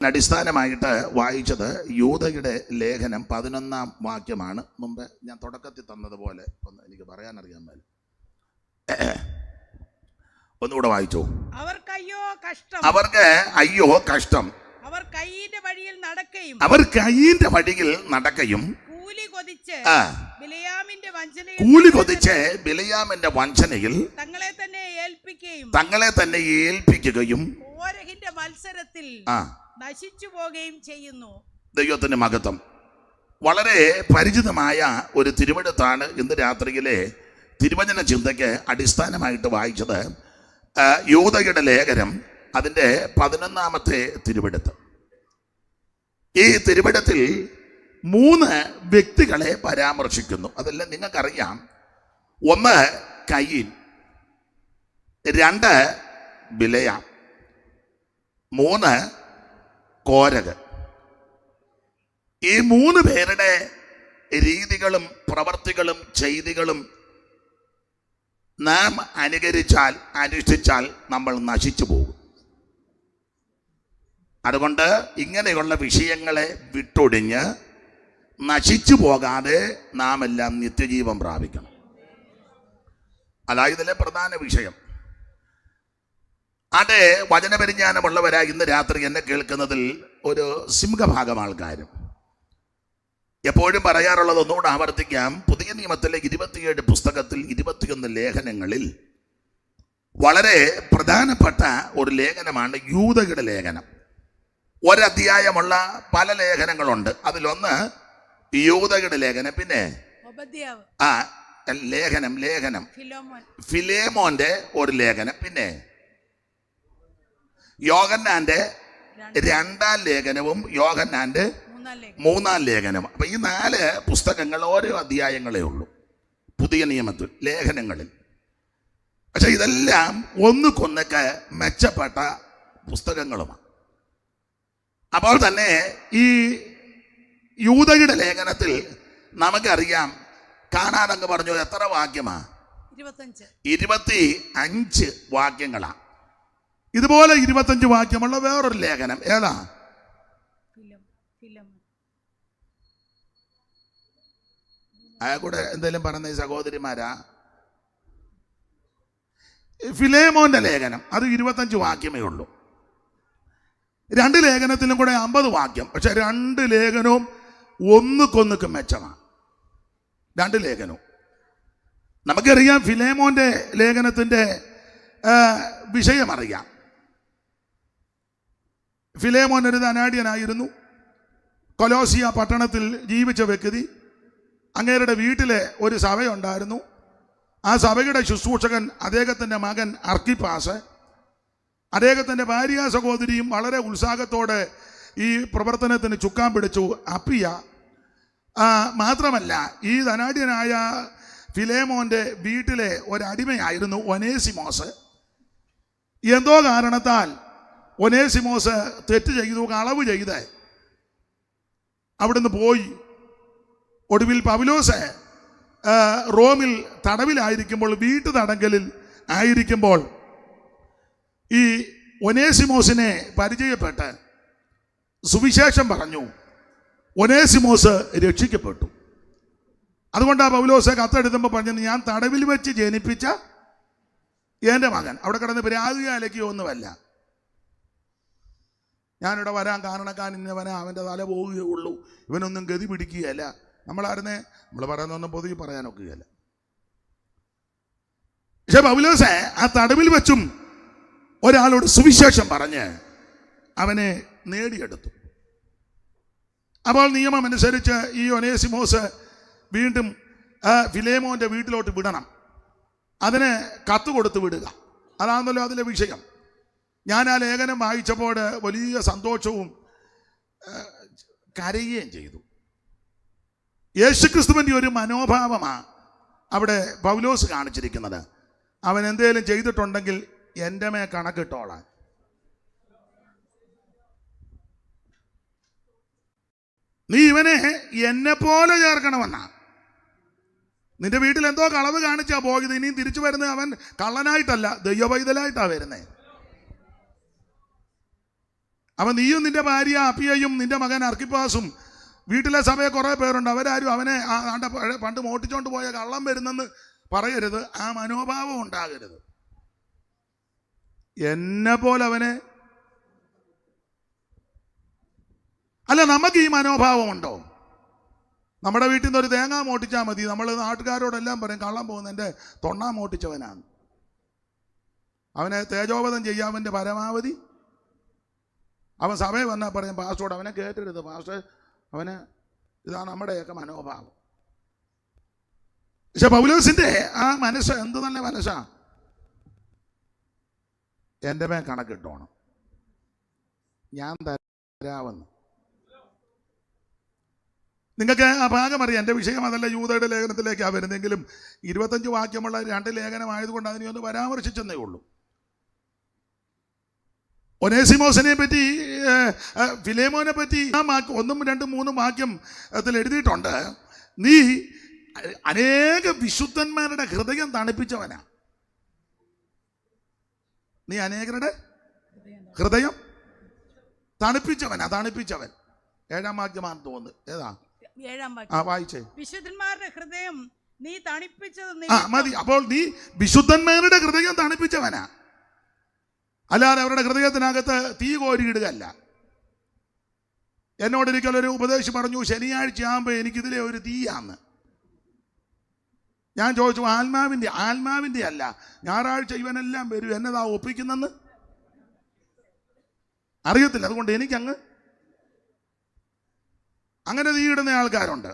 അടിസ്ഥാനമായിട്ട് വായിച്ചത് യൂദയുടെ ലേഖനം 11-ാം വാക്യമാണ്. മുമ്പ് ഞാൻ തുടക്കത്തിൽ തന്നതുപോലെ ഒന്ന് എനിക്ക് പറയാനറിയാൻ മേൽ. ഒന്നുകൂടെ വായിച്ചു. അവർക്ക് അയ്യോ കഷ്ടം, അവർ കയ്യിന്റെ വഴിയിൽ നടക്കുകയും കൂലി കൊതിച്ച് ബിലയാമിന്റെ വഞ്ചനയിൽ തങ്ങളെ തന്നെ ഏൽപ്പിക്കുകയും കോരഹിന്റെ മത്സരത്തിൽ നശിച്ചു പോകുകയും ചെയ്യുന്നു. ദൈവത്തിന്റെ മഹത്വം. വളരെ പരിചിതമായ ഒരു തിരുവെടുത്താണ് ഇന്ന് രാത്രിയിലെ തിരുവചന ചിന്തയ്ക്ക് അടിസ്ഥാനമായിട്ട് വായിച്ചത്. യൂദയുടെ ലേഖനം അതിൻ്റെ 11-ാമത്തെ തിരുവെടുത്ത്. ഈ തിരുവെടുത്തിൽ 3 വ്യക്തികളെ പരാമർശിക്കുന്നു. അതെല്ലാം നിങ്ങൾക്കറിയാം. 1 കയീൻ, 2 ബിലയാം, 3 കോരഹ്. ഈ 3 പേരുടെ രീതികളും പ്രവർത്തികളും ചെയ്തികളും നാം അനുഷ്ഠിച്ചാൽ നമ്മൾ നശിച്ചു പോകും. അതുകൊണ്ട് ഇങ്ങനെയുള്ള വിഷയങ്ങളെ വിട്ടൊടിഞ്ഞ് നശിച്ചു പോകാതെ നാം എല്ലാം നിത്യജീവൻ പ്രാപിക്കണം. അതായതിലെ പ്രധാന വിഷയം. അത് വചനപരിജ്ഞാനമുള്ളവരാ ഇന്ന് രാത്രി എന്നെ കേൾക്കുന്നതിൽ ഒരു സിംഹഭാഗം ആൾക്കാരും എപ്പോഴും പറയാറുള്ളത് ഒന്നുകൂടെ ആവർത്തിക്കാം. പുതിയ നിയമത്തിലെ 27 പുസ്തകത്തിൽ 21 ലേഖനങ്ങളിൽ വളരെ പ്രധാനപ്പെട്ട ഒരു ലേഖനമാണ് യൂദയുടെ ലേഖനം. ഒരധ്യായമുള്ള പല ലേഖനങ്ങളുണ്ട്. അതിലൊന്ന് യൂദയുടെ ലേഖനം. പിന്നെ ലേഖനം ഫിലേമോന്റെ ഒരു ലേഖനം. പിന്നെ യോഹന്നാന്റെ 2-ാം ലേഖനവും യോഹന്നാന്റെ 3-ാം ലേഖനം. അപ്പൊ ഈ 4 പുസ്തകങ്ങൾ ഓരോ അധ്യായങ്ങളേ ഉള്ളൂ പുതിയ നിയമത്തിൽ ലേഖനങ്ങളിൽ. പക്ഷെ ഇതെല്ലാം ഒന്നുകൊന്നൊക്കെ മെച്ചപ്പെട്ട പുസ്തകങ്ങളുമാണ്. അപ്പോൾ തന്നെ ഈ യൂദയുടെ ലേഖനത്തിൽ നമുക്കറിയാം, കാണാനങ്ങ് പറഞ്ഞു എത്ര വാക്യമാ? 25 വാക്യങ്ങളാ. ഇതുപോലെ 25 വാക്യമുള്ള വേറൊരു ലേഖനം ഏതാ? കൂടെ എന്തെങ്കിലും പറഞ്ഞ സഹോദരിമാരാ? ഫിലേമോന്റെ ലേഖനം. അത് 25 വാക്യമേ ഉള്ളൂ. 2 ലേഖനത്തിലും കൂടെ 50 വാക്യം. പക്ഷെ 2 ലേഖനവും ഒന്നുകൊന്നുക്ക് മെച്ചമാണ്. 2 ലേഖനവും നമുക്കറിയാം. ഫിലേമോന്റെ ലേഖനത്തിന്റെ വിഷയം അറിയാം. ഫിലേമോൻ ഒരു ധനാഢ്യനായിരുന്നു. കൊലോസിയ പട്ടണത്തിൽ ജീവിച്ച വ്യക്തി. അങ്ങേരുടെ വീട്ടിലെ ഒരു സഭയുണ്ടായിരുന്നു. ആ സഭയുടെ ശുശ്രൂഷകൻ അദ്ദേഹത്തിൻ്റെ മകൻ അർക്കിപ്പാസ്. അദ്ദേഹത്തിൻ്റെ ഭാര്യ സഹോദരിയും വളരെ ഉത്സാഹത്തോടെ ഈ പ്രവർത്തനത്തിന് ചുക്കാൻ പിടിച്ചു. അപ്പിയ മാത്രമല്ല, ഈ ധനാഢ്യനായ ഫിലേമോന്റെ വീട്ടിലെ ഒരടിമയായിരുന്നു ഒനേസിമോസ്. എന്തോ കാരണത്താൽ ഒനേസിമോസ് തെറ്റ് ചെയ്തു, കളവ് ചെയ്ത് അവിടുന്ന് പോയി. ഒടുവിൽ പൗലോസ് റോമിൽ തടവിലായിരിക്കുമ്പോൾ, വീട്ടു തടങ്കലിൽ ആയിരിക്കുമ്പോൾ ഈ ഒനേസിമോസിനെ പരിചയപ്പെട്ട് സുവിശേഷം പറഞ്ഞു. ഒനേസിമോസ് രക്ഷിക്കപ്പെട്ടു. അതുകൊണ്ടാണ് പൗലോസ് കത്തെഴുതുമ്പോൾ പറഞ്ഞത്, ഞാൻ തടവിൽ വെച്ച് ജനിപ്പിച്ച എൻ്റെ മകൻ. അവിടെ കിടന്ന് പരാതിയാലേക്ക് ഒന്നുമല്ല, ഞാനിവിടെ വരാൻ കാരണക്കാരൻ ഇന്നവനെ, അവൻ്റെ തല പോവുകയുള്ളൂ, ഇവനൊന്നും ഗതി പിടിക്കുകയല്ല. നമ്മൾ പറയുന്നൊന്നും പൊതുവെ പറയാനൊക്കുകയല്ല. പക്ഷെ പൗലോസ് ആ തടവിൽ വെച്ചും ഒരാളോട് സുവിശേഷം പറഞ്ഞ് അവനെ നേടിയെടുത്തു. അപ്പോൾ നിയമം അനുസരിച്ച് ഈ ഒനേസിമോസ് വീണ്ടും ഫിലേമോന്റെ വീട്ടിലോട്ട് വിടണം. അതിന് കത്ത് കൊടുത്ത് വിടുക, അതാണല്ലോ അതിലെ വിഷയം. ഞാൻ ആ ലേഖനം വായിച്ചപ്പോൾ വലിയ സന്തോഷവും കരയുകയും ചെയ്തു. യേശുക്രിസ്തുവിൻ്റെ ഒരു മനോഭാവമാണ് അവിടെ പൗലോസ് കാണിച്ചിരിക്കുന്നത്. അവൻ എന്തെങ്കിലും ചെയ്തിട്ടുണ്ടെങ്കിൽ എൻ്റെ മേ കണക്കിട്ടോളാൻ. നീ ഇവനെ എന്നെ പോലെ ചേർക്കണമെന്നാ. നിന്റെ വീട്ടിൽ എന്തോ കളവ് കാണിച്ചാ പോയത്, ഇനിയും തിരിച്ചു വരുന്നത് അവൻ കള്ളനായിട്ടല്ല, ദൈവവൈതലായിട്ടാ വരുന്നേ. അവൻ നീയും നിന്റെ ഭാര്യ അപ്പിയയും നിന്റെ മകൻ അർക്കിപ്പാസും വീട്ടിലെ സഭയെ കുറേ പേരുണ്ട്. അവരാരും അവനെ പണ്ട് മോട്ടിച്ചോണ്ട് പോയ കള്ളം വരുന്നെന്ന് പറയരുത്. ആ മനോഭാവം ഉണ്ടാകരുത്. എന്നെ പോലെ അവനെ അല്ല, നമുക്ക് ഈ മനോഭാവം ഉണ്ടോ? നമ്മുടെ വീട്ടിൽ നിന്ന് ഒരു തേങ്ങ മോട്ടിച്ചാൽ മതി, നമ്മൾ നാട്ടുകാരോടെല്ലാം പറയും കള്ളം പോകുന്ന എൻ്റെ തൊണ്ണ മോട്ടിച്ചവനാണ്. അവനെ തേജോവധം ചെയ്യാവൻ്റെ പരമാവധി. അവൻ സഭയിൽ വന്നാൽ പറയും പാസ്റ്ററോട് അവനെ കേട്ടരുത് പാസ്റ്റർ, അവന് ഇതാണ് നമ്മുടെയൊക്കെ മനോഭാവം. പക്ഷെ പൗലോസിന്റെ ആ മനസ്സ് എന്ത് നല്ല മനസ്സാ. എൻ്റെ മേൽ കണക്കിട്ടോണം, ഞാൻ തരാമെന്ന്. നിങ്ങൾക്ക് ആ ഭാഗം അറിയാം. എൻ്റെ വിഷയം അതല്ല, യൂദയുടെ ലേഖനത്തിലേക്കാണ് വരുന്നെങ്കിലും 25 വാക്യമുള്ള 2 ലേഖനമായതുകൊണ്ട് അതിനെ ഒന്ന് പരാമർശിച്ചെന്നേ ഉള്ളൂ. ഒനേസിമോസിനെ പറ്റി, ഫിലേമോനെ പറ്റി 1, 2, 3 വാക്യം അതിൽ എഴുതിയിട്ടുണ്ട്. നീ അനേക വിശുദ്ധന്മാരുടെ ഹൃദയം തണുപ്പിച്ചവനാ. നീ അനേകരുടെ ഹൃദയം തണുപ്പിച്ചവനാ. തണുപ്പിച്ചവൻ 7-ാം വാക്യമാണെന്ന് തോന്നുന്നു. ഏതാ? 7-ാം വാക്യം. വായിച്ചേ. വിശുദ്ധന്മാരുടെ ഹൃദയം നീ തണുപ്പിച്ചത് മതി. അപ്പോൾ നീ വിശുദ്ധന്മാരുടെ ഹൃദയം തണുപ്പിച്ചവനാ, അല്ലാതെ അവരുടെ ഹൃദയത്തിനകത്ത് തീ കോരിയിടുകയല്ല. എന്നോടൊരിക്കലൊരു ഉപദേശി പറഞ്ഞു, ശനിയാഴ്ച ആകുമ്പോൾ എനിക്കിതിലെ ഒരു തീയാന്ന്. ഞാൻ ചോദിച്ചു, ആത്മാവിൻ്റെ അല്ല, ഞായറാഴ്ച ഇവനെല്ലാം വരും, എന്നതാ ഒപ്പിക്കുന്നെന്ന് അറിയത്തില്ല. അതുകൊണ്ട് എനിക്കങ്ങ് അങ്ങനെ തീയിടുന്ന ആൾക്കാരുണ്ട്.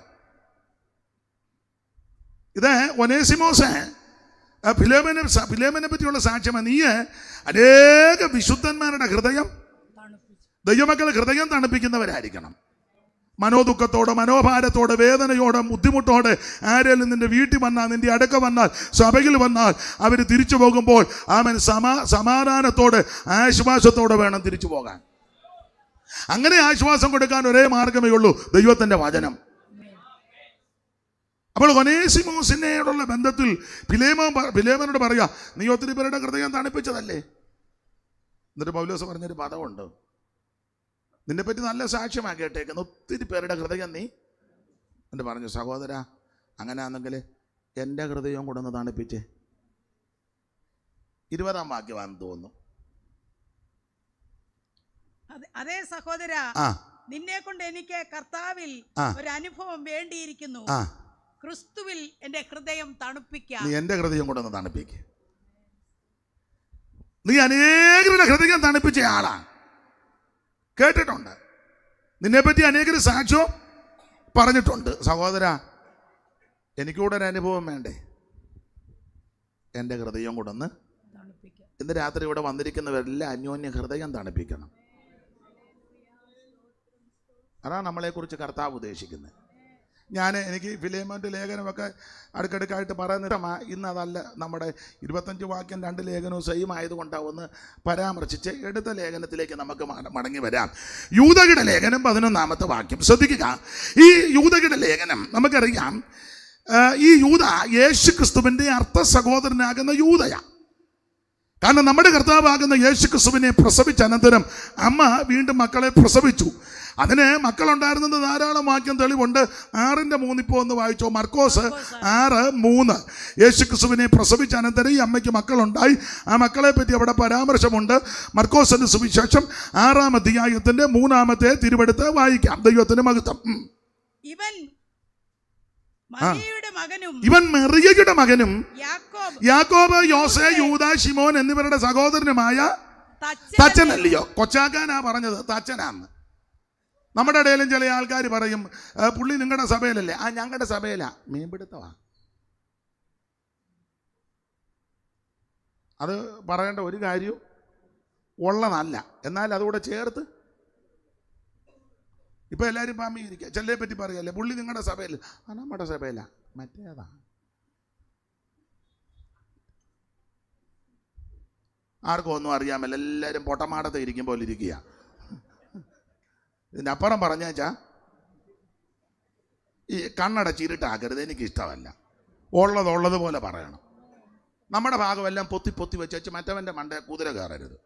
ഇത് ഒനേസിമോസ് ഫിലേമനെ പറ്റിയുള്ള സാക്ഷ്യമാണ്. നീ അനേക വിശുദ്ധന്മാരുടെ ഹൃദയം, ദൈവമക്കൾ ഹൃദയം തണുപ്പിക്കുന്നവരായിരിക്കണം. മനോദുഃഖത്തോടെ, മനോഭാരത്തോടെ, വേദനയോടെ, ബുദ്ധിമുട്ടോടെ ആരെങ്കിലും നിന്റെ വീട്ടിൽ വന്നാൽ, നിന്റെ അടുക്ക വന്നാൽ, സഭയിൽ വന്നാൽ അവർ തിരിച്ചു പോകുമ്പോൾ അവൻ സമാധാനത്തോടെ, ആശ്വാസത്തോടെ വേണം തിരിച്ചു പോകാൻ. അങ്ങനെ ആശ്വാസം കൊടുക്കാൻ ഒരേ മാർഗമേ ഉള്ളൂ, ദൈവത്തിൻ്റെ വചനം. അപ്പോൾ ഒനേസിമോസിനോടുള്ള ബന്ധത്തിൽ ഫിലേമോനോട് പറയാ, നീ ഒത്തിരി പേരുടെ ഹൃദയം തണുപ്പിച്ചതല്ലേ. എന്നിട്ട് പൗലോസ് പറഞ്ഞൊരു പദമുണ്ട്, നിന്നെപ്പറ്റി നല്ല സാക്ഷ്യമാണ് കേട്ടേക്കുന്നത്, ഒത്തിരി പേരുടെ ഹൃദയം നീ. എന്നിട്ട് പറഞ്ഞു, സഹോദര അങ്ങനെ ആണെങ്കിൽ എൻ്റെ ഹൃദയം കൂടെ ഒന്ന് തണുപ്പിച്ചേ. 20-ാം വാക്യമാണെന്ന് തോന്നുന്നു. അതേ സഹോദര, നിന്നെ കൊണ്ട് എനിക്ക് കർത്താവിൽ ഒരു അനുഭവം വേണ്ടിയിരിക്കുന്നു. ക്രിസ്തുവിൽ എൻ്റെ ഹൃദയം തണുപ്പിക്കാം. നീ എൻ്റെ ഹൃദയം കൂടെ ഒന്ന് തണുപ്പിക്കുക. നീ അനേകരുടെ ഹൃദയം തണുപ്പിച്ച ആളാണ്, കേട്ടിട്ടുണ്ട്. നിന്നെപ്പറ്റി അനേകർ സാക്ഷ്യം പറഞ്ഞിട്ടുണ്ട്. സഹോദര, എനിക്കൂടെ ഒരു അനുഭവം വേണ്ടേ? എൻ്റെ ഹൃദയം കൂടെ ഒന്ന് തണുപ്പിക്കാം. ഇന്ന് രാത്രി ഇവിടെ വന്നിരിക്കുന്നവരെല്ലാം അന്യോന്യ ഹൃദയം തണുപ്പിക്കണം. അതാണ് നമ്മളെക്കുറിച്ച് കർത്താവ് ഉദ്ദേശിക്കുന്നത്. എനിക്ക് ഫിലേമോൻ്റെ ലേഖനമൊക്കെ അടുക്കടുക്കായിട്ട് പറയുന്നത് ഇന്ന് അതല്ല. നമ്മുടെ 25 വാക്യം 2 ലേഖനവും സെയിം ആയതുകൊണ്ടാണ് ഒന്ന് പരാമർശിച്ച് എടുത്ത ലേഖനത്തിലേക്ക് നമുക്ക് മടങ്ങി വരാം. യൂദയുടെ ലേഖനം 11-ാമത്തെ വാക്യം ശ്രദ്ധിക്കുക. ഈ യൂദയുടെ ലേഖനം നമുക്കറിയാം, ഈ യൂദ യേശു ക്രിസ്തുവിൻ്റെ അർത്ഥ സഹോദരനാകുന്ന യൂദയാ. കാരണം നമ്മുടെ കർത്താവാകുന്ന യേശു ക്രിസ്തുവിനെ പ്രസവിച്ച അനന്തരം അമ്മ വീണ്ടും മക്കളെ പ്രസവിച്ചു. അതിന് മക്കളുണ്ടായിരുന്നത് ധാരാളം വാക്യം തെളിവുണ്ട്. 6:3 ഇപ്പോൾ ഒന്ന് വായിച്ചോ. മർക്കോസ് 6:3. യേശു ക്രിസ്തുവിനെ പ്രസവിച്ച അനന്തരം ഈ അമ്മയ്ക്ക് മക്കളുണ്ടായി. ആ മക്കളെ പറ്റി അവിടെ പരാമർശമുണ്ട്. മർക്കോസിന്റെ സുവിശേഷം 6-ാം അധ്യായത്തിന്റെ 3-ാമത്തെ തിരുവെടുത്ത് വായിക്കാം. ദൈവത്തിന് മഹത്വം. ഇവൻ മറിയയുടെ മകനും യാക്കോബ്, യോസേ, യൂദ, ശിമോൻ എന്നിവരുടെ സഹോദരനുമായ തച്ചനല്ലയോ. കൊച്ചാക്കാനാ പറഞ്ഞത്, തച്ചനാന്ന്. നമ്മുടെ ഇടയിലും ചില ആൾക്കാർ പറയും, പുള്ളി നിങ്ങളുടെ സഭയിലല്ലേ? ഞങ്ങളുടെ സഭയിലാ. മീൻപിടുത്തവാ. അത് പറയേണ്ട ഒരു കാര്യവും ഉള്ളതല്ല. എന്നാൽ അതുകൂടെ ചേർത്ത് ഇപ്പൊ എല്ലാവരും പാമ്പിയിരിക്കുക. ചിലരെ പറ്റി പറയല്ലേ, പുള്ളി നിങ്ങളുടെ സഭയിൽ. നമ്മുടെ സഭയിലാ. മറ്റേതാ. ആർക്കും ഒന്നും അറിയാമല്ല. എല്ലാവരും പൊട്ടമാടത്ത് ഇരിക്കും പോലെ ഇരിക്കുക. ഇതിൻ്റെ അപ്പുറം പറഞ്ഞാച്ചാ ഈ കണ്ണടച്ചിരുട്ടാക്കരുത്. എനിക്കിഷ്ടമല്ല. ഉള്ളതുപോലെ പറയണം. നമ്മുടെ ഭാഗമെല്ലാം പൊത്തി വെച്ച് മറ്റവൻ്റെ മണ്ട കുതിര കയറരുത്.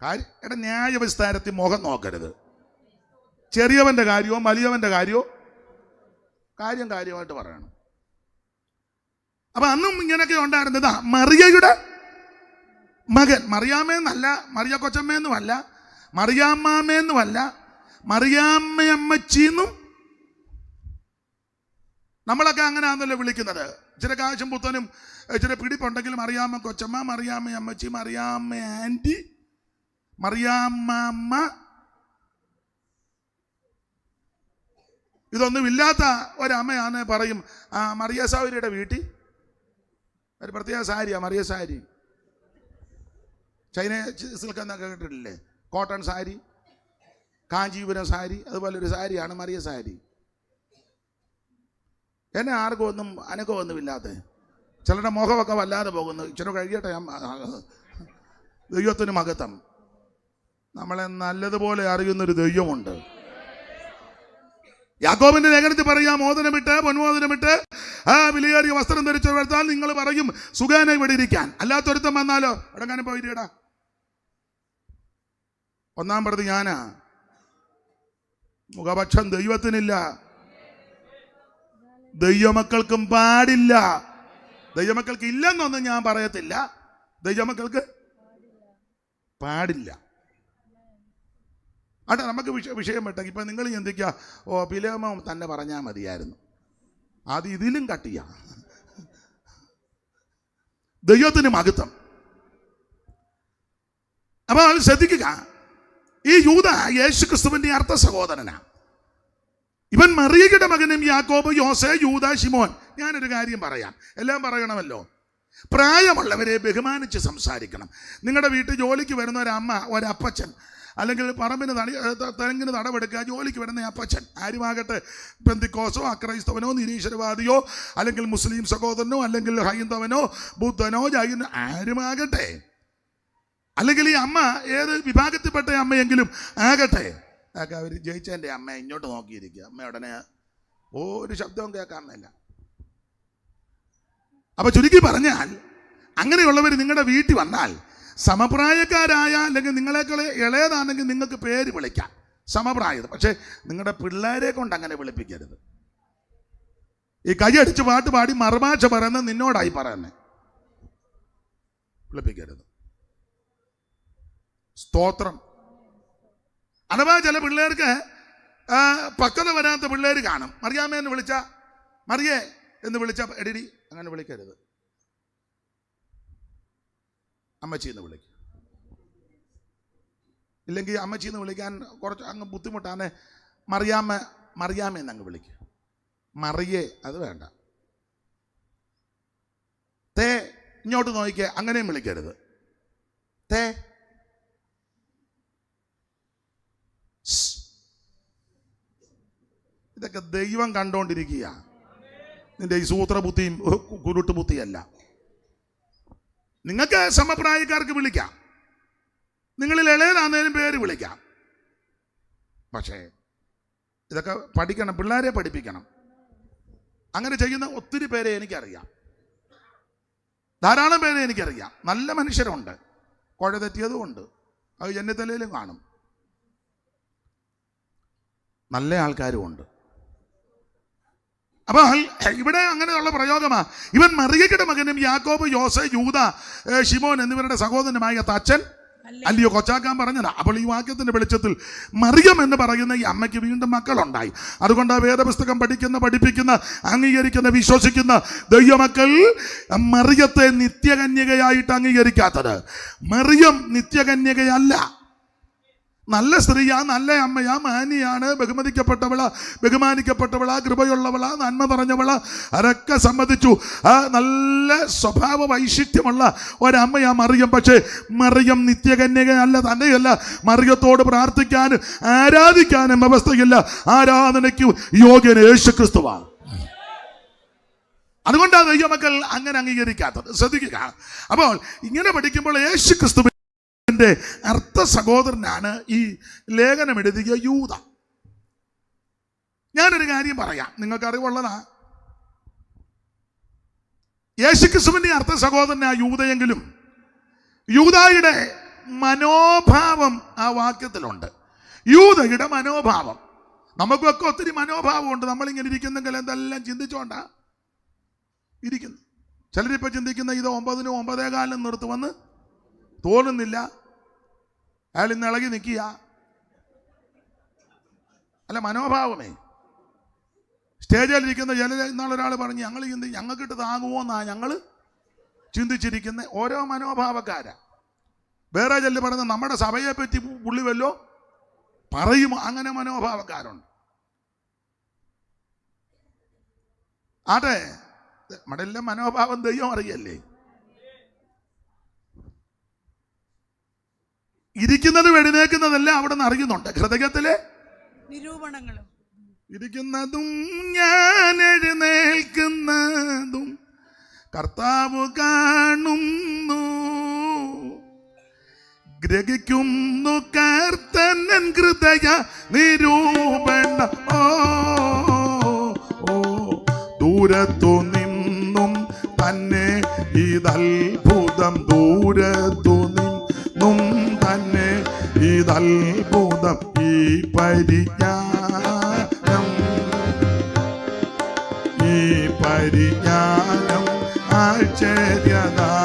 എടാ, ന്യായവിസ്താരത്തിൽ മുഖം നോക്കരുത്. ചെറിയവന്റെ കാര്യമോ വലിയവന്റെ കാര്യമോ കാര്യമായിട്ട് പറയണം. അപ്പൊ അന്നും ഇങ്ങനെയൊക്കെ ഉണ്ടായിരുന്നത്. മറിയയുടെ മകൻ, മറിയാമ്മയെന്നല്ല, മറിയ കൊച്ചമ്മയെന്നുമല്ല, മറിയാമ്മാമ്മയെന്നുമല്ല, മറിയാമ്മയമ്മച്ചിന്നും നമ്മളൊക്കെ അങ്ങനെയാണല്ലോ വിളിക്കുന്നത്. ഇച്ചിരി കാശും പുത്തനും ഇച്ചിരി പിടിപ്പുണ്ടെങ്കിലും മറിയാമ്മ കൊച്ചമ്മ, മറിയാമ്മ അമ്മച്ചി, മറിയാമ്മ ആൻറ്റി, മറിയാമ്മ. ഇതൊന്നുമില്ലാത്ത ഒരമ്മയാണ് പറയും മറിയ സൗരിയുടെ വീട്ടിൽ ഒരു പ്രത്യേക സാരിയാണ് മറിയ സാരി. ചൈന സിൽക്ക് എന്നൊക്കെ കേട്ടിട്ടില്ലേ? കോട്ടൺ സാരി, കാഞ്ചീപുരം സാരി, അതുപോലെ ഒരു സാരിയാണ് മറിയ സാരി. എന്നെ ആർക്കും ഒന്നും അനക്കമൊന്നുമില്ലാത്ത ചിലരുടെ മുഖമൊക്കെ വല്ലാതെ പോകുന്നു. ഇച്ചിരി കഴിയട്ടെ. ദൈവത്തിന് മഹത്വം. നമ്മളെ നല്ലതുപോലെ അറിയുന്നൊരു ദൈവമുണ്ട്. യാക്കോബിന്റെ ലേഖനത്തിൽ പറയാം, മോദനമിട്ട് പൊന്മോദനമിട്ട് വിലയേറിയ വസ്ത്രം ധരിച്ചു വരുത്താൽ നിങ്ങൾ പറയും സുഖാനെ ഇവിടെ ഇരിക്കാൻ. അല്ലാത്തൊരുത്തം വന്നാലോ എടങ്ങാനും പോയിട്ടാ. ഒന്നാം പ്രതി ഞാനാ. മുഖപക്ഷം ദൈവത്തിനില്ല, ദൈവമക്കൾക്കും പാടില്ല. ദൈവമക്കൾക്ക് ഇല്ലെന്നൊന്നും ഞാൻ പറയത്തില്ല, ദൈവമക്കൾക്ക് പാടില്ല. അതെ, നമുക്ക് വിഷയം വിട്ടെങ്കിൽ ഇപ്പം നിങ്ങൾ ചിന്തിക്കുക, ഓ പിലേമ തന്നെ പറഞ്ഞാൽ മതിയായിരുന്നു. അത് ഇതിലും കട്ടിയ. ദൈവത്തിന് മഹത്വം. അപ്പോൾ ശ്രദ്ധിക്കുക, ഈ യൂദ യേശു ക്രിസ്തുവിന്റെ അർത്ഥ സഹോദരനാ. ഇവൻ മറിയയുടെ മകനും യാക്കോബ്, യോസെ, യൂദ, ശിമോൻ. ഞാനൊരു കാര്യം പറയാം, എല്ലാം പറയണമല്ലോ. പ്രായമുള്ളവരെ ബഹുമാനിച്ച് സംസാരിക്കണം. നിങ്ങളുടെ വീട്ടിൽ ജോലിക്ക് വരുന്ന ഒരമ്മ, ഒരപ്പച്ചൻ, അല്ലെങ്കിൽ പറമ്പിന് തെങ്ങിന് തടവെടുക്കുക ജോലിക്ക് വരുന്ന അപ്പച്ചൻ, ആരുമാകട്ടെ, പെന്തിക്കോസോ അക്രൈസ്തവനോ നിരീശ്വരവാദിയോ അല്ലെങ്കിൽ മുസ്ലിം സഹോദരനോ അല്ലെങ്കിൽ ഹൈന്ദവനോ ബുദ്ധനോ ജൈനോ ആരുമാകട്ടെ, അല്ലെങ്കിൽ ഈ അമ്മ ഏത് വിഭാഗത്തിൽപ്പെട്ട അമ്മയെങ്കിലും ആകട്ടെ, ഒക്കെ അവർ ജയിച്ചതിൻ്റെ അമ്മ ഇങ്ങോട്ട് നോക്കിയിരിക്കുക. അമ്മ ഉടനെ ഒരു ശബ്ദവും കേൾക്കാൻ മേല. അപ്പൊ ചുരുക്കി പറഞ്ഞാൽ, അങ്ങനെയുള്ളവർ നിങ്ങളുടെ വീട്ടിൽ വന്നാൽ സമപ്രായക്കാരായ അല്ലെങ്കിൽ നിങ്ങളെക്കാൾ ഇളയതാണെങ്കിൽ നിങ്ങൾക്ക് പേര് വിളിക്കാം, സമപ്രായത. പക്ഷെ നിങ്ങളുടെ പിള്ളേരെ കൊണ്ട് അങ്ങനെ വിളിപ്പിക്കരുത്. ഈ കൈയടിച്ച് പാട്ട് പാടി മറുഭാഷ പറയുന്നത് നിന്നോടായി പറയുന്നത് വിളിപ്പിക്കരുത്. സ്തോത്രം. അഥവാ ചില പിള്ളേർക്ക് പക്വത വരാത്ത പിള്ളേർ കാണും. മറിയാമ്മ എന്ന് വിളിച്ച, മറിയേ എന്ന് വിളിച്ച എടിടി അങ്ങനെ വിളിക്കരുത്. അമ്മച്ചിന്ന് വിളിക്കും. ഇല്ലെങ്കിൽ അമ്മച്ചിന്ന് വിളിക്കാൻ കുറച്ച് അങ്ങ് ബുദ്ധിമുട്ടാണ്. മറിയാമ്മ എന്നങ്ങ് വിളിക്കും. മറിയേ അത് വേണ്ട. തേ ഇങ്ങോട്ട് നോക്കിക്കേ, അങ്ങനെയും വിളിക്കരുത്. തേ ഇതൊക്കെ ദൈവം കണ്ടോണ്ടിരിക്കുക. നിന്റെ ഈ സൂത്രബുദ്ധിയും കുരുട്ടുബുദ്ധിയല്ല. നിങ്ങൾക്ക് സമപ്രായക്കാർക്ക് വിളിക്കാം, നിങ്ങളിൽ ഇളയതാന്നേലും പേര് വിളിക്കാം. പക്ഷേ ഇതൊക്കെ പഠിക്കണം, പിള്ളേരെ പഠിപ്പിക്കണം. അങ്ങനെ ചെയ്യുന്ന ഒത്തിരി പേരെ എനിക്കറിയാം, ധാരാളം പേരെ എനിക്കറിയാം. നല്ല മനുഷ്യരുണ്ട്, കുഴ തെറ്റിയതുമുണ്ട്, അത് ജന്യത്തലയിലും കാണും. നല്ല ആൾക്കാരും ഉണ്ട്. അപ്പോൾ ഇവിടെ അങ്ങനെയുള്ള പ്രയോഗമാ. ഇവൻ മറിയയുടെ മകനും യാക്കോബ്, യോസെ, യൂദ, ശിമോൻ എന്നിവരുടെ സഹോദരനുമായ തച്ചൻ അല്ലയോ കൊച്ചാക്കാൻ പറഞ്ഞതാ. അപ്പോൾ ഈ വാക്യത്തിന്റെ വെളിച്ചത്തിൽ മറിയം എന്ന് പറയുന്ന ഈ അമ്മയ്ക്ക് വീണ്ടും മക്കളുണ്ടായി. അതുകൊണ്ട് ആ വേദപുസ്തകം പഠിപ്പിക്കുന്ന, അംഗീകരിക്കുന്ന, വിശ്വസിക്കുന്ന ദൈവമക്കൾ മറിയത്തെ നിത്യകന്യകയായിട്ട് അംഗീകരിക്കാത്തത്. മറിയം നിത്യകന്യകയല്ല, നല്ല സ്ത്രീയാ, നല്ല അമ്മയാ, മാന്യയാണ്, ബഹുമാനിക്കപ്പെട്ടവളാ, കൃപയുള്ളവളാ, നന്മ പറഞ്ഞവളാ, അതൊക്കെ സമ്മതിച്ചു. ആ നല്ല സ്വഭാവ വൈശിഷ്ട്യമുള്ള ഒരമ്മയാ മറിയം. പക്ഷേ മറിയം നിത്യകന്യകയല്ല, തന്നെയല്ല. മറിയത്തോട് പ്രാർത്ഥിക്കാനും ആരാധിക്കാനും അവസ്ഥയില്ല. ആരാധനയ്ക്ക് യോഗ്യൻ യേശുക്രിസ്തുവാണ്. അതുകൊണ്ടാണ് ദൈവമക്കൾ അങ്ങനെ അംഗീകരിക്കാത്തത്. ശ്രദ്ധിക്കുക. അപ്പോൾ ഇങ്ങനെ പഠിക്കുമ്പോൾ യേശുക്രിസ്തു അർത്ഥ സഹോദരനാണ് ഈ ലേഖനം എഴുതിയ യൂദ. ഞാനൊരു കാര്യം പറയാം, നിങ്ങൾക്ക് അറിവുള്ളതാ. യേശുക്രിസ്തുവിന്റെ അർത്ഥ സഹോദരനായ യൂദയെങ്കിലും യൂദായുടെ മനോഭാവം ആ വാക്യത്തിലുണ്ട്. യൂദയുടെ മനോഭാവം. നമുക്കൊക്കെ ഒത്തിരി മനോഭാവമുണ്ട്. നമ്മളിങ്ങനെ ഇരിക്കുന്നെങ്കിൽ എന്തെല്ലാം ചിന്തിച്ചോണ്ടാ ഇരിക്കുന്നു. ചിലരിപ്പോൾ ചിന്തിക്കുന്ന ഇത് 9-നും 9:15 നിർത്തുമെന്ന് തോന്നുന്നില്ല. അയാൾ ഇന്ന് ഇളകി നിൽക്കുക. അല്ല, മനോഭാവമേ. സ്റ്റേജിലിരിക്കുന്ന ഇന്നാളൊരാൾ പറഞ്ഞ് ഞങ്ങൾക്കിട്ട് താങ്ങുമോ എന്നാ ഞങ്ങൾ ചിന്തിച്ചിരിക്കുന്ന ഓരോ മനോഭാവക്കാരാ. വേറെ ചെല്ലു പറഞ്ഞ നമ്മുടെ സഭയെ പറ്റി പുള്ളി വല്ലോ പറയുമോ, അങ്ങനെ മനോഭാവക്കാരുണ്ട്. ആട്ടെ, നമ്മുടെ എല്ലാം മനോഭാവം ദൈവം അറിയല്ലേ. ഇരിക്കുന്നതും എഴുന്നേക്കുന്നതെല്ലാം അവിടെ നിന്ന് അറിയുന്നുണ്ട്. ഹൃദയത്തിലെ നിരൂപണങ്ങളും ഇരിക്കുന്നതും ഞാൻ എഴുന്നേൽക്കുന്നതും കർത്താവ് കാണുന്നു, ഗ്രഹിക്കുന്നു കർത്തനൻ ഹൃദയ നിരൂപണ. ദൂരത്തു നിന്നും തന്നെ ഇതത്ഭുതം, ദൂരത്തു നിന്നും തന്നെ ഇതത്ഭുതം, ഈ പരിജ്ഞാനം, ഈ പരിജ്ഞാനം ആശ്ചര്യദായകമേ.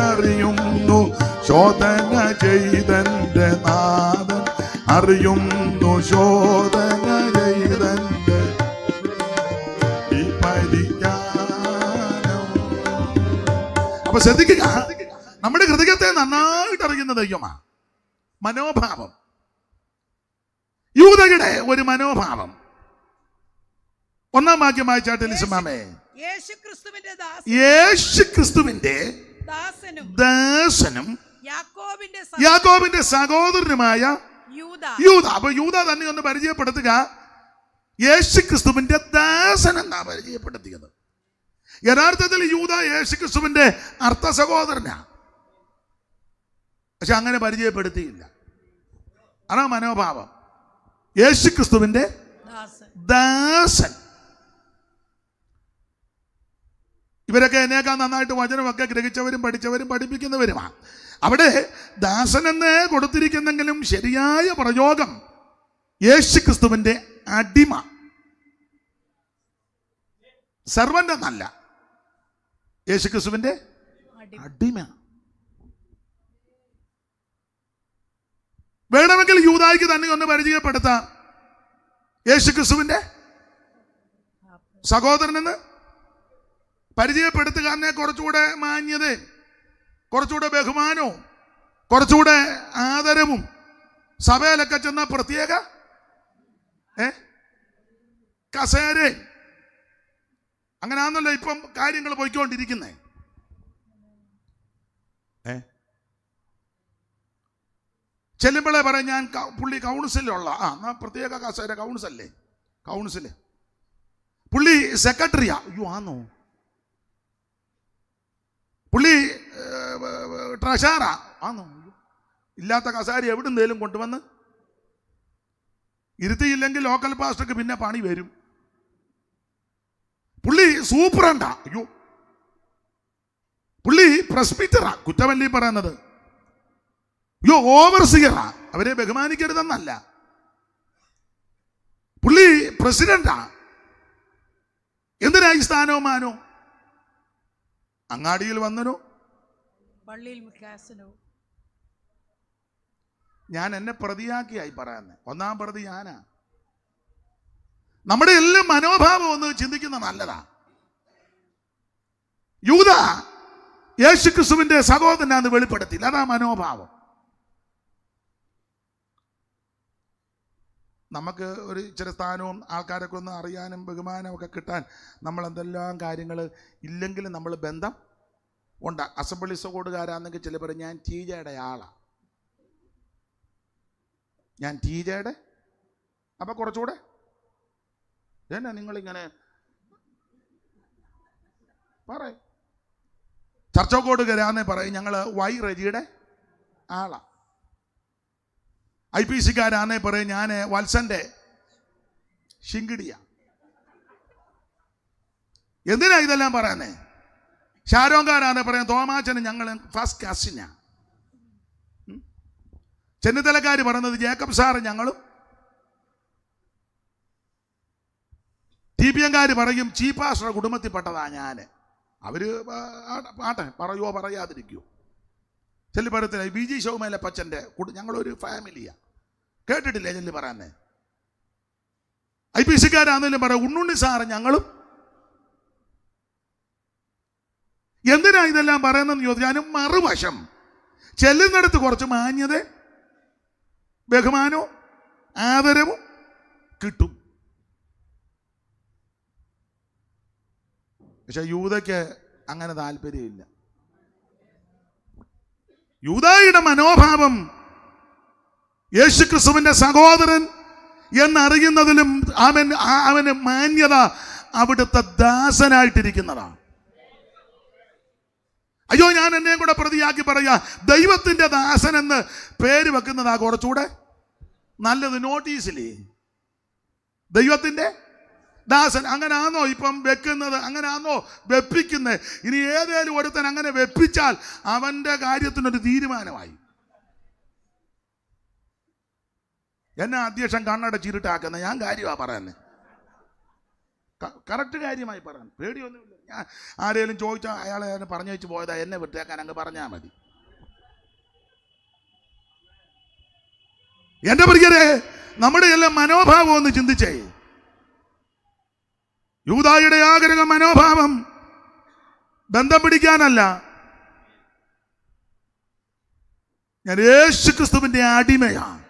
അറിയുന്നു ശോധന ചെയ്തന്റെ നാഥൻ, അറിയുന്നു ശോധന ചെയ്തന്റെ ഈ പരിജ്ഞാനം. അപ്പൊ ശ്രദ്ധിക്കുക, നമ്മുടെ ഹൃദയത്തെ നന്നായിട്ട് അറിയുന്ന ദൈവമാണ്. മനോഭാവം, യൂദയുടെ ഒരു മനോഭാവം. 1-ാം വാക്യം വായിച്ചാട്ടെ ലിസുമാമേ. യേശുക്രിസ്തുവിന്റെ ദാസനും യാക്കോബിന്റെ സഹോദരനുമായ യൂദ. അപ്പൊ യൂദ തന്നെ ഒന്ന് പരിചയപ്പെടുത്തുക. യേശുക്രിസ്തുവിന്റെ ദാസൻ എന്നാ പരിചയപ്പെടുത്തിയത്. യഥാർത്ഥത്തിൽ യൂദ യേശുക്രിസ്തുവിന്റെ അർത്ഥ സഹോദരനാ, പക്ഷെ അങ്ങനെ പരിചയപ്പെടുത്തിയില്ല. അതാ മനോഭാവം. യേശുക്രിസ്തുവിന്റെ ദാസൻ. ഇവരൊക്കെ എന്നേക്കാൾ നന്നായിട്ട് വചനമൊക്കെ ഗ്രഹിച്ചവരും പഠിച്ചവരും പഠിപ്പിക്കുന്നവരുമാണ്. അവിടെ ദാസൻ എന്ന് കൊടുത്തിരിക്കുന്നെങ്കിലും ശരിയായ പ്രയോഗം യേശുക്രിസ്തുവിന്റെ അടിമ, സർവന്റ് എന്നല്ല, യേശുക്രിസ്തുവിന്റെ അടിമ. വേണമെങ്കിൽ യൂദായ്ക്ക് തന്നെ ഒന്ന് പരിചയപ്പെടുത്താം. യേശുക്രിസ്തുവിന്റെ സഹോദരനെന്ന് പരിചയപ്പെടുത്തുകാരനെ കുറച്ചുകൂടെ മാന്യതയും കുറച്ചുകൂടെ ബഹുമാനവും കുറച്ചുകൂടെ ആദരവും സഭയിലൊക്കെ ചെന്ന പ്രത്യേക കസേര, അങ്ങനെയാണല്ലോ ഇപ്പം കാര്യങ്ങൾ പോയിക്കൊണ്ടിരിക്കുന്നേ. ചെല്ലുമ്പോഴേ പറയാം ഞാൻ പുള്ളി കൗൺസിലുള്ള പ്രത്യേക കസേര, കൗൺസില് പുള്ളി സെക്രട്ടറിയാ. അയ്യോ ആന്നോ? പുള്ളി ട്രഷറാ ആന്നോ? ഇല്ലാത്ത കസേര എവിടുന്നേലും കൊണ്ടുവന്ന് ഇരുത്തിയില്ലെങ്കിൽ ലോക്കൽ പാസ്റ്റർക്ക് പിന്നെ പണി വരും. പുള്ളി സൂപ്രണ്ടാ. അയ്യോ, പുള്ളി പ്രസ്ബിറ്ററാ, കുറ്റമല്ലി പറയുന്നത്. അയ്യോ, ഓവർസിയറാ, അവരെ ബഹുമാനിക്കരുതെന്നല്ല. പുള്ളി പ്രസിഡന്റാ. എന്തിനായി സ്ഥാനവും മാനോ? അങ്ങാടിയിൽ വന്നനോ, പള്ളിയിൽ മുഖ്യാസനോ. ഞാൻ എന്നെ പ്രതിയാക്കിയായി പറയാന്ന്. 1-ാം പ്രതി ഞാനാ. നമ്മുടെ എല്ലാം മനോഭാവം ഒന്ന് ചിന്തിക്കുന്ന നല്ലതാ. യൂദ യേശുക്രിസ്തുവിന്റെ സഹോദരനാന്ന് വെളിപ്പെടുത്തില്ല, അതാ മനോഭാവം. നമുക്ക് ഒരു ഇച്ചിരി സ്ഥാനവും ആൾക്കാരൊക്കെ ഒന്ന് അറിയാനും ബഹുമാനവും ഒക്കെ കിട്ടാൻ നമ്മൾ എന്തെല്ലാം കാര്യങ്ങൾ ഇല്ലെങ്കിലും നമ്മൾ ബന്ധം ഉണ്ടാ. അസംബ്ലി സഹോദരന്മാരാണെങ്കിൽ ചില പറയും ഞാൻ ടീജയുടെ ആളാ, ഞാൻ ടീജയുടെ. അപ്പം കുറച്ചുകൂടെ എന്നാ നിങ്ങളിങ്ങനെ പറയും. ചർച്ചോക്കോടുകാരാന്നേ പറയും ഞങ്ങൾ വൈ റജിയുടെ ആളാ. IPC-കാരാന്നേ പറയും ഞാൻ വത്സന്റെ ശിങ്കിടിയ. എന്തിനാ ഇതെല്ലാം പറയുന്നേ? ഷാരോങ്കാരാണ് പറയാം തോമാച്ചന് ഞങ്ങൾ ഫസ്റ്റ് കസിനാ. ചെന്നിത്തലക്കാർ പറയുന്നത് ജേക്കബ് സാറ് ഞങ്ങളും. TPM-കാർ പറയും ചീഫ് പാസ്റ്ററുടെ കുടുംബത്തിൽപ്പെട്ടതാ ഞാൻ. അവര് ആട്ടെ, പറയുവോ പറയാതിരിക്കുവോ. ചെല്ലിപ്പറത്തില്ല BG ശൗമേലപ്പച്ചൻ്റെ ഞങ്ങളൊരു ഫാമിലിയാ. കേട്ടിട്ടില്ലേ ചെല്ലി പറയാന്നെ? IPC-കാരാണെങ്കിലും പറയാം ഉണ്ണുണ്ണി സാറ് ഞങ്ങളും. എന്തിനാ ഇതെല്ലാം പറയുന്നതെന്ന് ചോദിച്ചാലും മറുവശം ചെല്ലുന്നിടത്ത് കുറച്ച് മാന്യത, ബഹുമാനവും ആദരവും കിട്ടും. പക്ഷെ യൂദയ്ക്ക് അങ്ങനെ താല്പര്യമില്ല. യൂദായുടെ മനോഭാവം യേശുക്രിസ്തുവിന്റെ സഹോദരൻ എന്നറിയുന്നതിലും അവന് മാന്യത അവിടുത്തെ ദാസനായിട്ടിരിക്കുന്നതാണ്. അയ്യോ, ഞാൻ എന്നെയും കൂടെ പ്രതിയാക്കി പറയാ, ദൈവത്തിന്റെ ദാസൻ എന്ന് പേര് വെക്കുന്നതാ കുറച്ചുകൂടെ നല്ലത്. നോട്ടീസിലേ ദൈവത്തിന്റെ ദാസൻ അങ്ങനാണോ ഇപ്പം വെക്കുന്നത്? അങ്ങനാണോ വെപ്പിക്കുന്നത്? ഇനി ഏതേലും ഒരുത്തൻ അങ്ങനെ വെപ്പിച്ചാൽ അവന്റെ കാര്യത്തിനൊരു തീരുമാനമായി. എന്നെ അധ്യക്ഷൻ കണ്ണടച്ചിരുട്ടാക്കുന്ന ഞാൻ കാര്യമാണ് പറയുന്നത്. കറക്റ്റ് കാര്യമായി പറയാൻ പേടിയൊന്നുമില്ല. ഞാൻ ആരെങ്കിലും ചോദിച്ചാൽ അയാളെ പറഞ്ഞു വെച്ച് പോയതാ, എന്നെ വിട്ടേക്കാൻ അങ്ങ് പറഞ്ഞാൽ മതി. എന്റെ പ്രിയരെ, നമ്മുടെ എല്ലാം മനോഭാവം ഒന്ന് ചിന്തിച്ചേ. യൂദായുടെ ആഗ്രഹ മനോഭാവം ബന്ധം പിടിക്കാനല്ല, ഞാൻ യേശുക്രിസ്തുവിന്റെ അടിമയാണ്,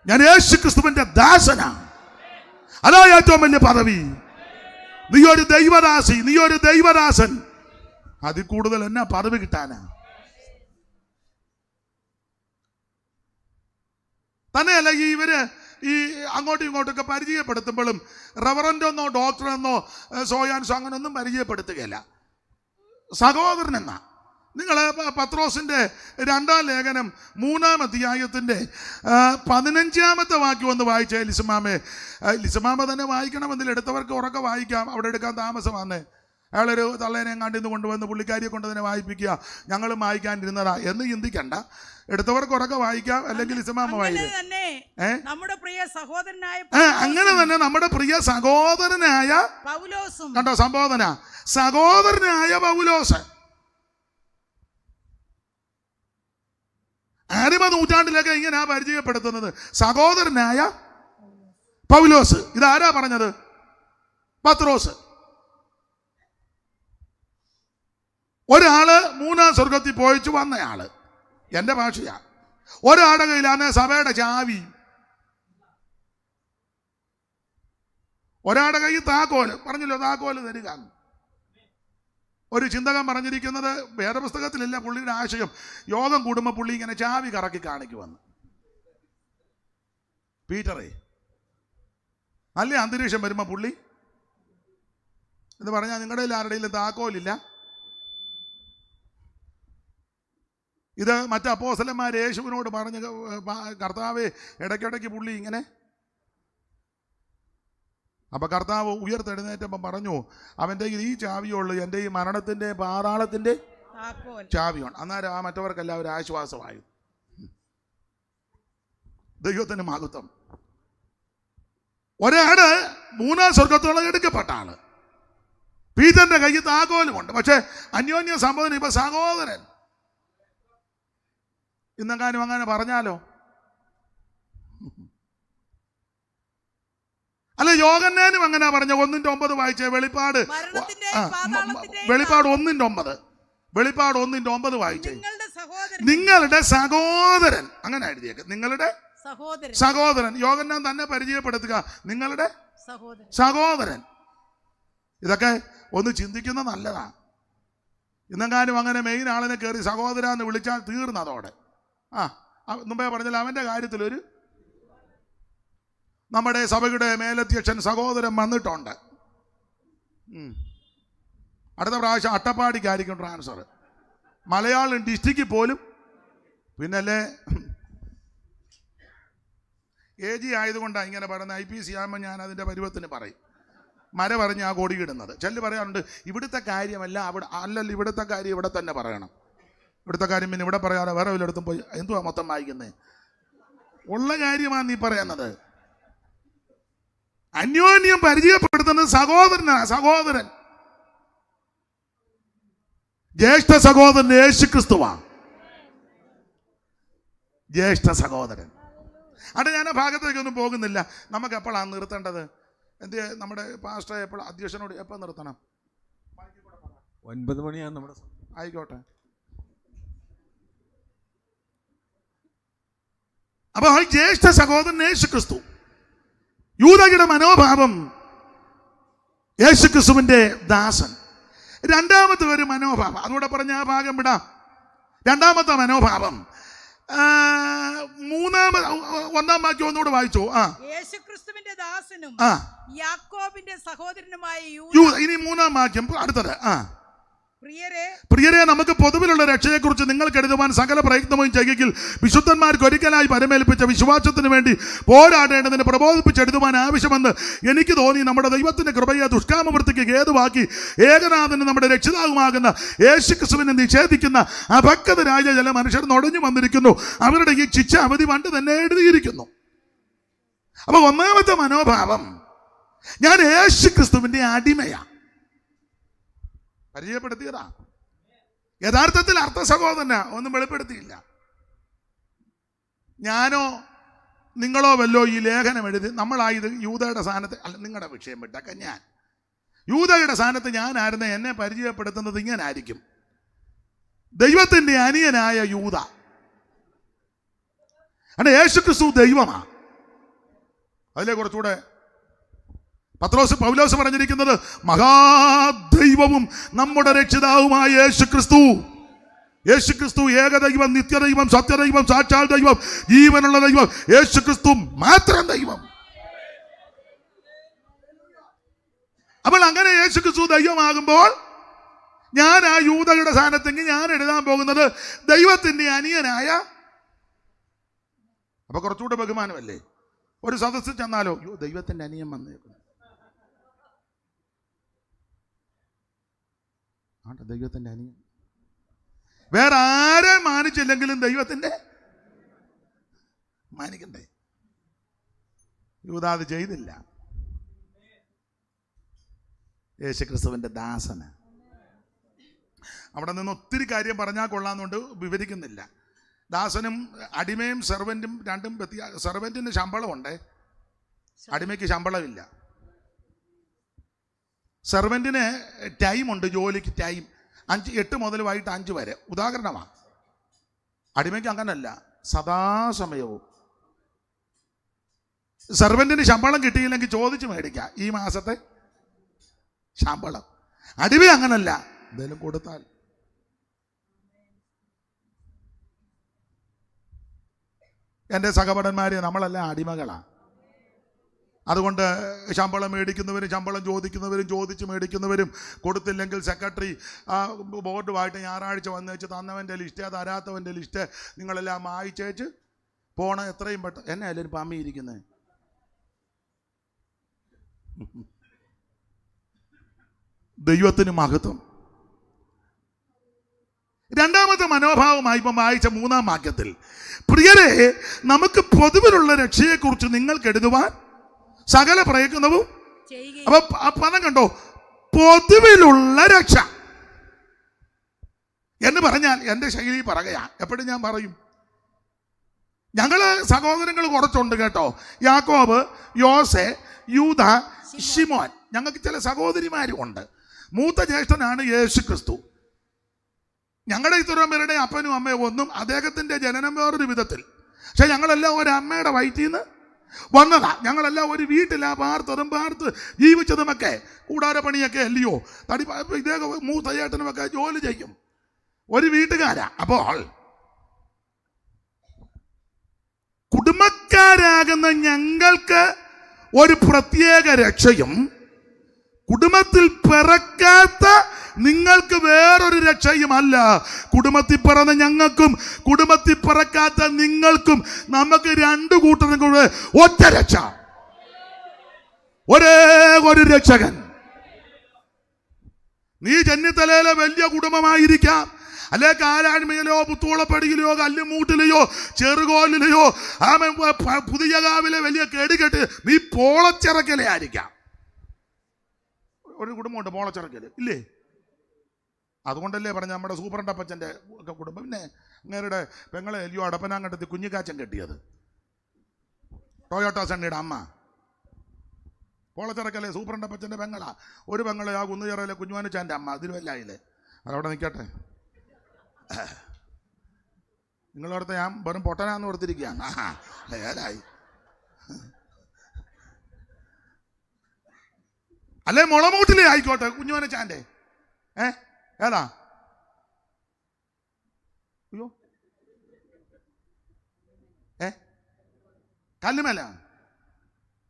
ഞാൻ യേശുക്രിസ്തുവിന്റെ ദാസനാണ്. അതാ ഏറ്റവും വലിയ പദവി. നീ ഒരു ദൈവദാസി, നീ ഒരു ദൈവദാസൻ. അതിൽ കൂടുതൽ എന്നാ പദവി കിട്ടാനാ? തന്നെയല്ല ഇവര് ഈ അങ്ങോട്ടും ഇങ്ങോട്ടൊക്കെ പരിചയപ്പെടുത്തുമ്പോഴും റവറൻ്റെന്നോ ഡോക്ടറെന്നോ സോയാൻസോ അങ്ങനൊന്നും പരിചയപ്പെടുത്തുകയില്ല. സഹോദരൻ എന്നാ. നിങ്ങൾ പത്രോസിന്റെ 2-ാം ലേഖനം 3-ാം അധ്യായത്തിന്റെ 15-ാമത്തെ വാക്യം ഒന്ന് വായിച്ചേ ലിസമാമേ. ലിസമാമ തന്നെ വായിക്കണമെന്നില്ല, എടുത്തവർക്ക് ഉറക്കെ വായിക്കാം, അവിടെ എടുക്കാൻ താമസമാണ്. അയാളൊരു തള്ളേനെ കണ്ടിന്ന് കൊണ്ടുവന്ന് പുള്ളിക്കാരിയെ കൊണ്ട് തന്നെ വായിപ്പിക്കുക, ഞങ്ങളും വായിക്കാനിരുന്നതാ എന്ന് ചിന്തിക്കണ്ട. എടുത്തവർക്ക് ഉറക്കെ വായിക്കാം, അല്ലെങ്കിൽ ലിസമാമ വായിക്കും. അങ്ങനെ തന്നെ നമ്മുടെ പ്രിയ സഹോദരനായ പൗലോസും, കണ്ടോ സംബോധന, സഹോദരനായ പൗലോസ്. ആദിമ നൂറ്റാണ്ടിലൊക്കെ ഇങ്ങനെ പരിചയപ്പെടുത്തുന്നത് സഹോദരനായ പൗലോസ്. ഇതാരാ പറഞ്ഞത്? പത്രോസ്. ഒരാള് 3-ാം സ്വർഗത്തിൽ പോയിച്ചു വന്നയാള്, എന്റെ ഭാഷയാ. ഒരാളുടെ കയ്യിലാണ് സഭയുടെ ചാവി, ഒരാളുടെ കയ്യിൽ താക്കോല്. പറഞ്ഞല്ലോ താക്കോല് തരിക. ഒരു ചിന്തകൻ പറഞ്ഞിരിക്കുന്നത് വേദപുസ്തകത്തിലില്ല, പുള്ളിയുടെ ആശയം യോഗം കൂടുമ്പോൾ പുള്ളി ഇങ്ങനെ ചാവി കറക്കി കാണിക്കുവന്ന്. പീറ്ററേ, നല്ല അന്തരീക്ഷം വരുമ്പോൾ പുള്ളി എന്ന് പറഞ്ഞാൽ നിങ്ങളുടെ ആരുടെയും താക്കോലില്ല. ഇത് മറ്റ് അപ്പോസ്തലന്മാർ യേശുവിനോട് പറഞ്ഞ്, കർത്താവേ ഇടയ്ക്കിടയ്ക്ക് പുള്ളി ഇങ്ങനെ. അപ്പൊ കർത്താവ് ഉയർത്തെഴുന്നേറ്റപ്പം പറഞ്ഞു, അവൻ്റെ ഈ ചാവിയുള്ളൂ, എൻ്റെ ഈ മരണത്തിന്റെ പാതാളത്തിന്റെ ചാവിയാണ്. അന്നേരം ആ മറ്റവർക്കെല്ലാം ഒരു ആശ്വാസമായി. ദൈവത്തിന് മഹത്വം. ഒരാട് 3-ാം സ്വർഗത്തോളം എടുക്കപ്പെട്ട ആള്, പീറ്ററിന്റെ കയ്യിൽ താക്കോലുമുണ്ട്. പക്ഷെ അന്യോന്യ സംബോധന ഇപ്പൊ സഹോദരൻ. ഇന്നെങ്ങാനും അങ്ങനെ പറഞ്ഞാലോ? അല്ല, യോഹന്നാനും അങ്ങനെ പറഞ്ഞ 1:9 വായിച്ചേ. വെളിപ്പാട് 1:9, വെളിപ്പാട് 1:9 വായിച്ചേ. നിങ്ങളുടെ സഹോദരൻ, അങ്ങനെ എഴുതിയേക്ക്, നിങ്ങളുടെ സഹോദരൻ. യോഹന്നാൻ തന്നെ പരിചയപ്പെടുത്തുക, നിങ്ങളുടെ സഹോദരൻ. ഇതൊക്കെ ഒന്ന് ചിന്തിക്കുന്ന നല്ലതാ. ഇന്നെങ്ങാനും അങ്ങനെ മെയിൻ ആളിനെ കയറി സഹോദരാന്ന് വിളിച്ചാൽ തീർന്നതോടെ. മുമ്പേ പറഞ്ഞാൽ അവന്റെ കാര്യത്തിലൊരു നമ്മുടെ സഭയുടെ മേലധ്യക്ഷൻ സഹോദരൻ വന്നിട്ടുണ്ട്. അടുത്ത പ്രാവശ്യം അട്ടപ്പാടിക്കായിരിക്കും ട്രാൻസ്ഫർ, മലയാളം ഡിസ്ട്രിക്റ്റിൽ പോലും. പിന്നല്ലേ AG ആയതുകൊണ്ടാണ് ഇങ്ങനെ പറയുന്നത്. IPC ആകുമ്പോൾ ഞാൻ അതിൻ്റെ പരുവത്തിന് പറയും. മര പറഞ്ഞ് ആ കൊടിയിടുന്നത്. ചിലർ പറയാറുണ്ട് ഇവിടുത്തെ കാര്യമല്ല അവിടെ, അല്ലല്ല ഇവിടുത്തെ കാര്യം ഇവിടെ തന്നെ പറയണം, ഇവിടുത്തെ കാര്യം പിന്നെ ഇവിടെ പറയാതെ വേറെ വല്ലയിടത്തും പോയി എന്തുവാ മൊത്തം വായിക്കുന്നത്? ഉള്ള കാര്യമാണ് നീ പറയുന്നത്. അന്യോന്യം പരിചയപ്പെടുത്തുന്നത് സഹോദരൻ, ജ്യേഷ്ഠ സഹോദരൻ യേശുക്രിസ്തുവാണ്, ജ്യേഷ്ഠ സഹോദരൻ. അവിടെ ഞാൻ ആ ഭാഗത്തേക്കൊന്നും പോകുന്നില്ല. നമുക്ക് എപ്പോഴാണ് നിർത്തേണ്ടത്? എന്ത് നമ്മുടെ പാസ്റ്റർ എപ്പോൾ അധ്യക്ഷനോട് എപ്പോൾ നിർത്തണം? 9 മണിയാണ് നമ്മുടെ. ആയിക്കോട്ടെ. അപ്പൊ ജ്യേഷ്ഠ സഹോദരൻ യേശുക്രിസ്തു, യൂദയുടെ മനോഭാവം യേശുക്രിസ്തുവിന്റെ ദാസൻ. രണ്ടാമത്തെ ഒരു മനോഭാവം, അതുകൂടെ പറഞ്ഞ ആ ഭാഗം വിടാം. രണ്ടാമത്തെ മനോഭാവം ഒന്നാം വാക്യം ഒന്നുകൂടെ വായിച്ചോ. യേശുക്രിസ്തുവിന്റെ ദാസനും യാക്കോബിന്റെ സഹോദരനുമായ ഇനി മൂന്നാം വാക്യം അടുത്തത്. പ്രിയരെ, നമുക്ക് പൊതുവിലുള്ള രക്ഷയെക്കുറിച്ച് നിങ്ങൾക്ക് എഴുതുവാൻ സകല പ്രയത്നവും ചെയ്യെങ്കിൽ വിശുദ്ധന്മാർക്ക് ഒരിക്കലായി പരമേൽപ്പിച്ച വിശ്വാസത്തിന് വേണ്ടി പോരാടേണ്ടതിന് പ്രബോധിപ്പിച്ചെഴുതുവാൻ ആവശ്യമെന്ന് എനിക്ക് തോന്നി. നമ്മുടെ ദൈവത്തിന്റെ കൃപയെ ദുഷ്കാമവൃത്തിക്ക് ഹേതുവാക്കി ഏകനാഥന് നമ്മുടെ രക്ഷിതാവുമാകുന്ന യേശുക്രിസ്തുവിനെ നിഷേധിക്കുന്ന അഭക്തരായ ചില മനുഷ്യർ നുഴഞ്ഞു വന്നിരിക്കുന്നു. അവരുടെ ഈ ശിക്ഷ അവധി പണ്ട് തന്നെ എഴുതിയിരിക്കുന്നു. അപ്പൊ ഒന്നാമത്തെ മനോഭാവം, ഞാൻ യേശുക്രിസ്തുവിന്റെ അടിമയാണ്. പരിചയപ്പെടുത്തിയതാ. യഥാർത്ഥത്തിൽ അർത്ഥ സഹോദരനാ, ഒന്നും വെളിപ്പെടുത്തിയില്ല. ഞാനോ നിങ്ങളോ വല്ലോ ഈ ലേഖനം എഴുതി നമ്മളായത് യൂദയുടെ സ്ഥാനത്ത് അല്ല, നിങ്ങളുടെ വിഷയം വിട്ടൊക്കെ ഞാൻ യൂദയുടെ സ്ഥാനത്ത് ഞാനായിരുന്നു എന്നെ പരിചയപ്പെടുത്തുന്നത് ഇങ്ങനായിരിക്കും: ദൈവത്തിന്റെ അനിയനായ യൂദ. അല്ല, യേശുക്രിസ്തു ദൈവമാ. അതിലെ കുറച്ചുകൂടെ പൗലോസ് പറഞ്ഞിരിക്കുന്നത് മഹാദൈവവും നമ്മുടെ രക്ഷിതാവുമായ യേശുക്രിസ്തു. യേശുക്രിസ്തു ഏകദൈവം, നിത്യദൈവം, സത്യദൈവം, സാക്ഷാൽ ദൈവം, ജീവനുള്ള ദൈവം. യേശുക്രിസ്തു മാത്രം ദൈവം. അപ്പോൾ അങ്ങനെ യേശുക്രിസ്തു ദൈവമാകുമ്പോൾ ഞാൻ ആ യൂദയുടെ സ്ഥാനത്തെങ്കിൽ ഞാൻ എഴുതാൻ പോകുന്നത് ദൈവത്തിന്റെ അനിയനായ. അപ്പൊ കുറച്ചുകൂടെ ബഹുമാനമല്ലേ? ഒരു സദസ്സിൽ ചെന്നാലോ ദൈവത്തിന്റെ അനിയൻ വന്നേക്കുന്നു, ദൈവത്തിന്റെ അനിയൻ. വേറെ ആരെ മാനിച്ചില്ലെങ്കിലും ദൈവത്തിന്റെ മാനിക്കണ്ടേ? യൂദാ അത് ചെയ്തില്ല. യേശുക്രിസ്തുവിന്റെ ദാസന്. അവിടെ നിന്ന് ഒത്തിരി കാര്യം പറഞ്ഞാൽ കൊള്ളാന്നുകൊണ്ട് വിവരിക്കുന്നില്ല. ദാസനും അടിമയും സെർവൻറ്റും രണ്ടും സെർവൻറ്റിന് ശമ്പളമുണ്ട്, അടിമയ്ക്ക് ശമ്പളമില്ല. സെർവൻറ്റിന് ടൈമുണ്ട്, ജോലിക്ക് ടൈം 8 മുതൽ വൈകിട്ട് 5 വരെ. ഉദാഹരണമാണ്. അടിമയ്ക്ക് അങ്ങനല്ല, സദാസമയവും. സെർവൻറ്റിന് ശമ്പളം കിട്ടിയില്ലെങ്കിൽ ചോദിച്ച് മേടിക്കാം ഈ മാസത്തെ ശമ്പളം. അടിമ അങ്ങനല്ല, എന്തെങ്കിലും കൊടുത്താൽ. എൻ്റെ സഹപഠന്മാരെ, നമ്മളെല്ലാം അടിമകളാണ്. അതുകൊണ്ട് ശമ്പളം മേടിക്കുന്നവരും ശമ്പളം ചോദിക്കുന്നവരും ചോദിച്ച് മേടിക്കുന്നവരും കൊടുത്തില്ലെങ്കിൽ സെക്രട്ടറി ബോർഡുമായിട്ട് ഞായറാഴ്ച വന്നേച്ച് തന്നവൻ്റെ ലിസ്റ്റ് തരാത്തവൻ്റെ ലിസ്റ്റ് നിങ്ങളെല്ലാം വായിച്ചേച്ച് പോണം. എത്രയും പെട്ടെന്ന്. എന്നെ എല്ലാവരും പമ്മിയിരിക്കുന്നത്. ദൈവത്തിന് മഹത്വം. രണ്ടാമത്തെ മനോഭാവമായി ഇപ്പം വായിച്ച 3-ാം വാക്യത്തിൽ, പ്രിയരെ, നമുക്ക് പൊതുവിലുള്ള രക്ഷയെക്കുറിച്ച് നിങ്ങൾക്ക് എഴുതുവാൻ സകല പ്രയത്നവും. അപ്പൊ ആ പദം കണ്ടോ? പൊതുവിലുള്ള രക്ഷ എന്ന് പറഞ്ഞാൽ എൻ്റെ ശൈലി പറയുകയാ. എപ്പോഴും ഞാൻ പറയും, ഞങ്ങള് സഹോദരങ്ങൾ കുറച്ചുണ്ട് കേട്ടോ. യാക്കോബ്, യോസെ, യൂദ, ശിമോൻ. ഞങ്ങൾക്ക് ചില സഹോദരിമാരും ഉണ്ട്. മൂത്ത ജ്യേഷ്ഠനാണ് യേശുക്രിസ്തു. ഞങ്ങളുടെ ഇത്രയും പേരുടെ അപ്പനും അമ്മയും ഒന്നും അദ്ദേഹത്തിന്റെ ജനനം വേറൊരു വിധത്തിൽ. പക്ഷെ ഞങ്ങളെല്ലാം ഒരമ്മയുടെ വയറ്റിൽ നിന്ന് വന്നതാ. ഞങ്ങളെല്ലാം ഒരു വീട്ടിലാ പാർത്ത് ജീവിച്ചതുമൊക്കെ. കൂടാരപ്പണിയൊക്കെ അല്ലയോ, ഇദ്ദേഹം മൂത്ത ചേട്ടനുമൊക്കെ ജോലി ചെയ്യും, ഒരു വീട്ടുകാരാ. അപ്പോൾ കുടുംബക്കാരാകുന്ന ഞങ്ങൾക്ക് ഒരു പ്രത്യേക രക്ഷയും കുടുംബത്തിൽ പിറക്കാത്ത നിങ്ങൾക്ക് വേറൊരു രക്ഷയുമല്ല. കുടുംബത്തിൽ പിറന്ന ഞങ്ങൾക്കും കുടുംബത്തിൽ പിറക്കാത്ത നിങ്ങൾക്കും നമുക്ക് 2 കൂട്ടരും കൂടെ ഒറ്റ രക്ഷ, ഒരേ ഒരു രക്ഷകൻ. നീ ചെന്നിത്തലയിലെ വലിയ കുടുംബമായിരിക്കാം, അല്ലെ കാലാഴ്മയിലോ പുത്തോളപ്പടിയിലോ കല്ലുമൂട്ടിലെയോ ചെറുകോലിലെയോ പുതിയ കാവിലെ വലിയ കേടുകെട്ട് നീ പോളച്ചിറക്കലെ ആയിരിക്കാം. ഒരു കുടുംബമുണ്ട് പോളച്ചിറക്കല്, ഇല്ലേ? അതുകൊണ്ടല്ലേ പറഞ്ഞ നമ്മുടെ സൂപ്രണ്ടപ്പച്ചൻ്റെ ഒക്കെ കുടുംബം. പിന്നെ അങ്ങേരുടെ പെങ്ങളെ അല്ലയോ അടപ്പനാങ്കണ്ടത്തിൽ കുഞ്ഞിക്കാച്ചൻ കെട്ടിയത്, ടൊയോട്ട സണ്ണിയുടെ അമ്മ. പോളച്ചിറക്കല്ലേ സൂപ്രണ്ടപ്പച്ചൻ്റെ പെങ്ങളാ. ഒരു പെങ്ങളെ ആ കുന്നുചിറയിലെ കുഞ്ഞുവാനുച്ചാൻ്റെ അമ്മ. അതിന് വല്ലായില്ലേ? അതവിടെ നിൽക്കട്ടെ. നിങ്ങളോടത്ത് ഞാൻ വെറും പൊട്ടനാന്ന് ഓർത്തിരിക്കുകയാണ്. ഏതായി അല്ലേ മുളമൂട്ടിലേ ആയിക്കോട്ടെ കുഞ്ഞുവാനുച്ചാൻ്റെ. ഏതാ? അയ്യോ കല്ലുമല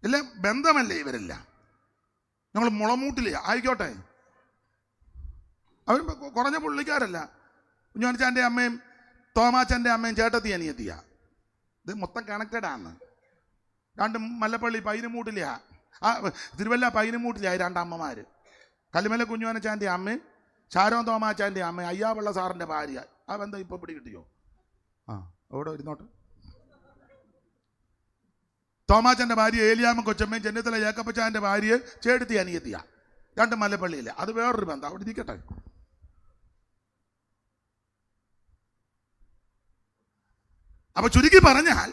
ഇല്ല, ബന്ധമല്ലേ ഇവരെല്ലാം. നമ്മൾ മുളമൂട്ടിലേ ആയിക്കോട്ടെ. അവർ കുറഞ്ഞ പുള്ളിക്കാരല്ല. കുഞ്ഞുവാനുച്ചാൻ്റെ അമ്മയും തോമാച്ചൻ്റെ അമ്മയും ചേട്ടത്തി അനിയത്തിയാ. ഇത് മൊത്തം കണക്റ്റഡ് ആണ്. രണ്ടും മല്ലപ്പള്ളി പൈനുമൂട്ടിലെയാ, തിരുവല്ല പൈനുമൂട്ടിലായി രണ്ടമ്മമാർ. കല്ലുമല കുഞ്ഞുവാനുച്ചാൻ്റെ അമ്മയും ഷാരോൻ തോമാച്ചാൻ്റെ അമ്മയും അയ്യാപിള്ള സാറിൻ്റെ ഭാര്യ. ആ ബന്ധം ഇപ്പോൾ പിടി കിട്ടിയോ? അവിടെ ഇരുന്നോട്ട്. തോമാച്ചൻ്റെ ഭാര്യ ഏലിയാമ്മ കൊച്ചമ്മയും ചെന്നിത്തല ഏക്കപ്പച്ചാൻ്റെ ഭാര്യ ചേട്ടത്തി അനിയത്തിയാ. രണ്ടും മല്ലപ്പള്ളിയില്ല. അത് വേറൊരു ബന്ധം, അവിടെ ഇരിക്കട്ടെ. അപ്പൊ ചുരുക്കി പറഞ്ഞാൽ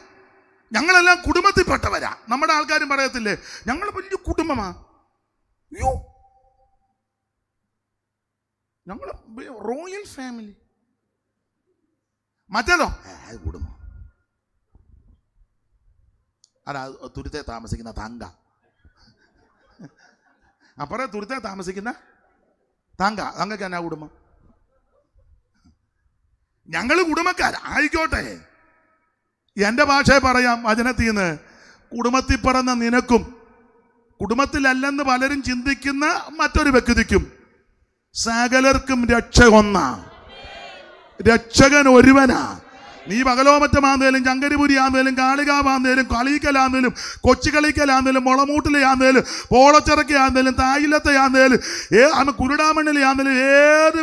ഞങ്ങളെല്ലാം കുടുംബത്തിൽപ്പെട്ടവരാ. നമ്മുടെ ആൾക്കാരും പറയത്തില്ലേ ഞങ്ങൾ വലിയ കുടുംബമാ, അയ്യോ ഞങ്ങൾ റോയൽ ഫാമിലി. മറ്റേതോ കുടുംബം. അതാ തുരുത്തെ താമസിക്കുന്ന തങ്ക, അപ്പുറം തുരുത്തെ താമസിക്കുന്ന തങ്കയ്ക്ക് എന്നാ കുടുംബം? ഞങ്ങൾ കുടുംബക്കാർ ആയിക്കോട്ടെ. എൻ്റെ ഭാഷയെ പറയാം, വചനത്തിന്ന് കുടുംബത്തിൽ പറഞ്ഞ നിനക്കും കുടുംബത്തിലല്ലെന്ന് പലരും ചിന്തിക്കുന്ന മറ്റൊരു വ്യക്തിക്കും സകലർക്കും രക്ഷ ഒന്നാ, രക്ഷകൻ ഒരുവനാ. നീ പകലോമറ്റമാന്നേലും ചങ്കരിപുരിയാന്നേലും കാളികാവാന്നേലും കളീക്കലാന്നേലും കൊച്ചുകളിക്കലാന്നേലും മുളമൂട്ടിലെയാന്നേലും പോളച്ചിറക്കയാന്നേലും തായിലത്തെയാന്നേലും കുരുടാമണ്ണിലെയാന്നേലും ഏത്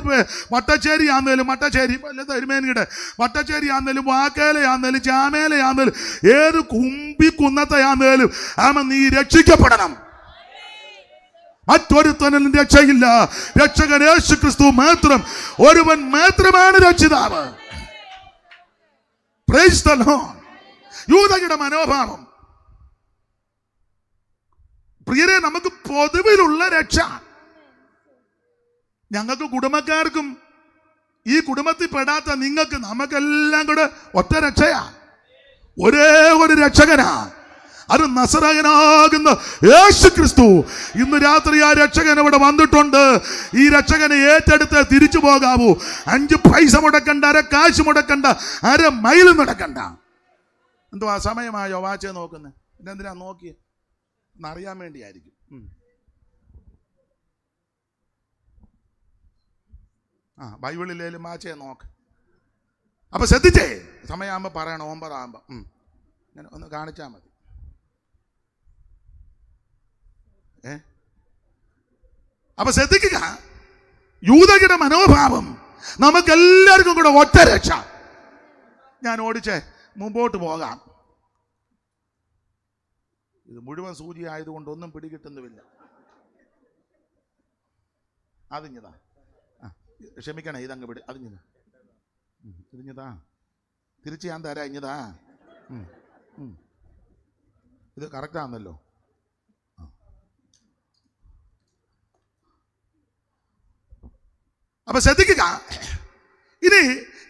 വട്ടശ്ശേരി ആന്നേലും വട്ടശ്ശേരി തരുമേനിയുടെ വട്ടശ്ശേരി ആന്നേലും വാക്കേലയാന്നേലും ചാമേലയാന്നേലും ഏത് കുന്നത്തെയാന്നേലും നീ രക്ഷിക്കപ്പെടണം. മറ്റൊരുത്തനും രക്ഷയില്ല. രക്ഷകൻ യേശു ക്രിസ്തു മാത്രം. ഒരുവൻ മാത്രമാണ് രക്ഷിതാവ്. Price the Lord. യൂദയുടെ മനോഭാവം പ്രിയരെ, നമുക്ക് പൊതുവിലുള്ള രക്ഷ. ഞങ്ങൾക്ക് കുടുംബക്കാർക്കും ഈ കുടുംബത്തിൽ പെടാത്ത നിങ്ങൾക്ക് നമുക്കെല്ലാം കൂടെ ഒറ്റ രക്ഷയാ, ഒരേ ഒരു രക്ഷകനാ. അത് നസറായനാകുന്ന യേശു ക്രിസ്തു. ഇന്ന് രാത്രി ആ രക്ഷകൻ ഇവിടെ വന്നിട്ടുണ്ട്. ഈ രക്ഷകനെ ഏറ്റെടുത്ത് തിരിച്ചു പോകാവൂ. 5 പൈസ മുടക്കണ്ട, അര കാശ് മുടക്കണ്ട, അര മൈൽ നടക്കണ്ട. എന്തുവാ സമയമായോ? വാച്ചേ നോക്കുന്നത് എന്തിനാ നോക്കിയേ? എന്നറിയാൻ വേണ്ടിയായിരിക്കും. ബൈബിളിലേലും വാച്ചേ നോക്ക്. അപ്പൊ ശ്രദ്ധിച്ചേ, സമയമാകുമ്പോ പറയണം. 9 ആകുമ്പോ ഇങ്ങനെ ഒന്ന് കാണിച്ചാൽ മതി. അപ്പൊ ശ്രദ്ധിക്കുക, യൂദയുടെ മനോഭാവം നമുക്കെല്ലാവർക്കും കൂടെ ഒറ്റ രക്ഷ. ഞാൻ ഓടിച്ചേ മുമ്പോട്ട് പോകാം. ഇത് മുഴുവൻ സൂചി ആയതുകൊണ്ട് ഒന്നും പിടികിട്ടുന്നുമില്ല. അതിഞ്ഞതാ, ക്ഷമിക്കണേ, ഇതങ്ങ് പിടി. അതിഞ്ഞതാ, ഇതിഞ്ഞതാ, തിരിച്ച് ഞാൻ തരാ. ഇഞ്ഞതാ, ഇത് കറക്റ്റാന്നല്ലോ. അപ്പൊ ശ്രദ്ധിക്കുക, ഇനി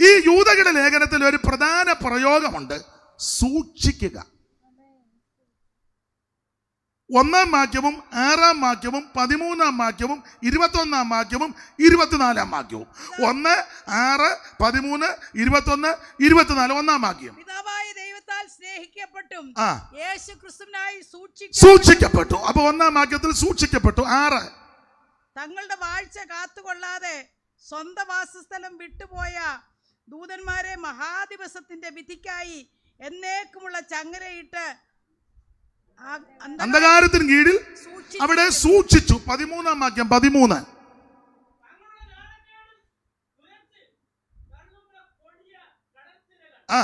ഈ യൂദയുടെ ലേഖനത്തിൽ ഒരു പ്രധാന പ്രയോഗമുണ്ട്, സൂക്ഷിക്കുക. 1-ാം വാക്യവും 6-ാം വാക്യവും 13-ാം വാക്യവും 21-ാം വാക്യവും 24-ാം വാക്യവും. 1, 6, 13, 21, 24. 1-ാം വാക്യം. പിതാവായ ദൈവത്താൽ സ്നേഹിക്കപ്പെട്ടും യേശു ക്രിസ്തുവിനായി സൂക്ഷിക്കപ്പെട്ടു. അപ്പൊ 1-ാം വാക്യത്തിൽ സൂക്ഷിക്കപ്പെട്ടു. 6, തങ്ങളുടെ വാഴ്ച കാത്തുകൊള്ളാതെ സ്വന്തം വാസസ്ഥലം വിട്ടുപോയ ദൂതന്മാരെ മഹാദിവസത്തിന്റെ വിധിക്കായി എന്നേക്കുമുള്ള ചങ്ങലയിട്ട് അന്ധകാരത്തിന് കീഴിൽ അവിടെ സൂക്ഷിച്ചു. 13-ാം വാക്യം. 13, ആ,